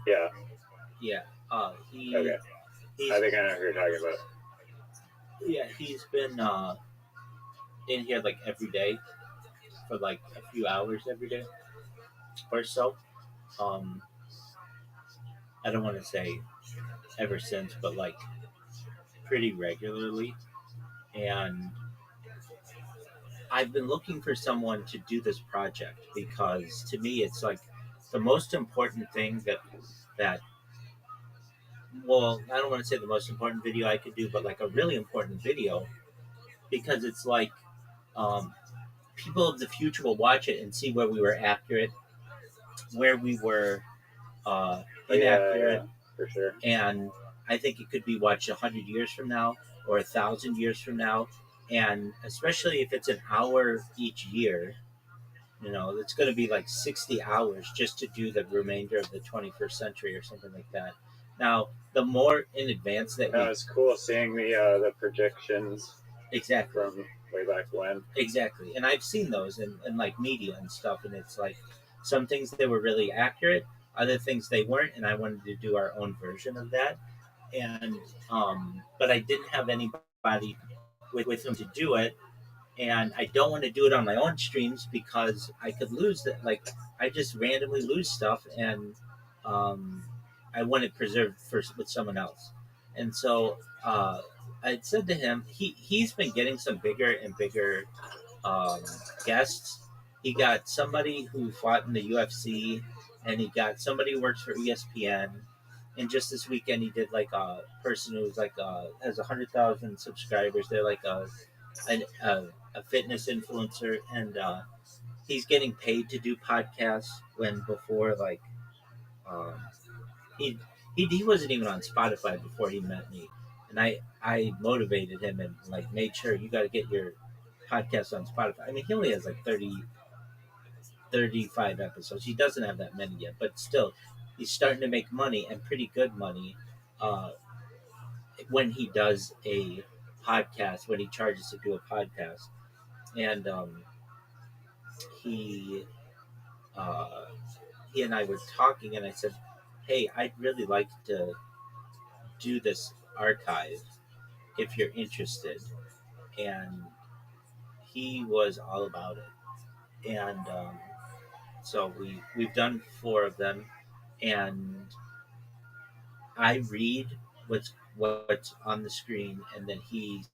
I think I know who you're talking about. Yeah, he's been in here like every day for like a few hours every day or so. I don't want to say ever since, but like pretty regularly. And I've been looking for someone to do this project because to me it's like the most important thing that well, I don't want to say the most important video I could do, but like a really important video, because it's like people of the future will watch it and see where we were accurate, where we were inaccurate, for sure. and I think it could be watched 100 years from now or 1,000 years from now, and especially if it's an hour each year, it's going to be like 60 hours just to do the remainder of the 21st century or something like that. Now, the more in advance that it's cool seeing the predictions exactly from way back when. Exactly, and I've seen those in like media and stuff, and it's like some things they were really accurate, other things they weren't, and I wanted to do our own version of that, and but I didn't have anybody with them to do it, and I don't want to do it on my own streams because I could lose that. Like I just randomly lose stuff, and I want it preserved with someone else, and so I said to him, he's been getting some bigger and bigger guests. He got somebody who fought in the UFC, and he got somebody who works for ESPN. And just this weekend, he did like a person who's like has 100,000 subscribers. They're like a fitness influencer, and he's getting paid to do podcasts. When before, like he wasn't even on Spotify before he met me, and I motivated him and like made sure you got to get your podcast on Spotify. I mean, he only has like 35 episodes. He doesn't have that many yet, but still, he's starting to make money, and pretty good money, when he does a podcast, when he charges to do a podcast. And he and I were talking, and I said, hey, I'd really like to do this archive if you're interested. And he was all about it. And so we've done 4 of them, and I read what's on the screen, and then he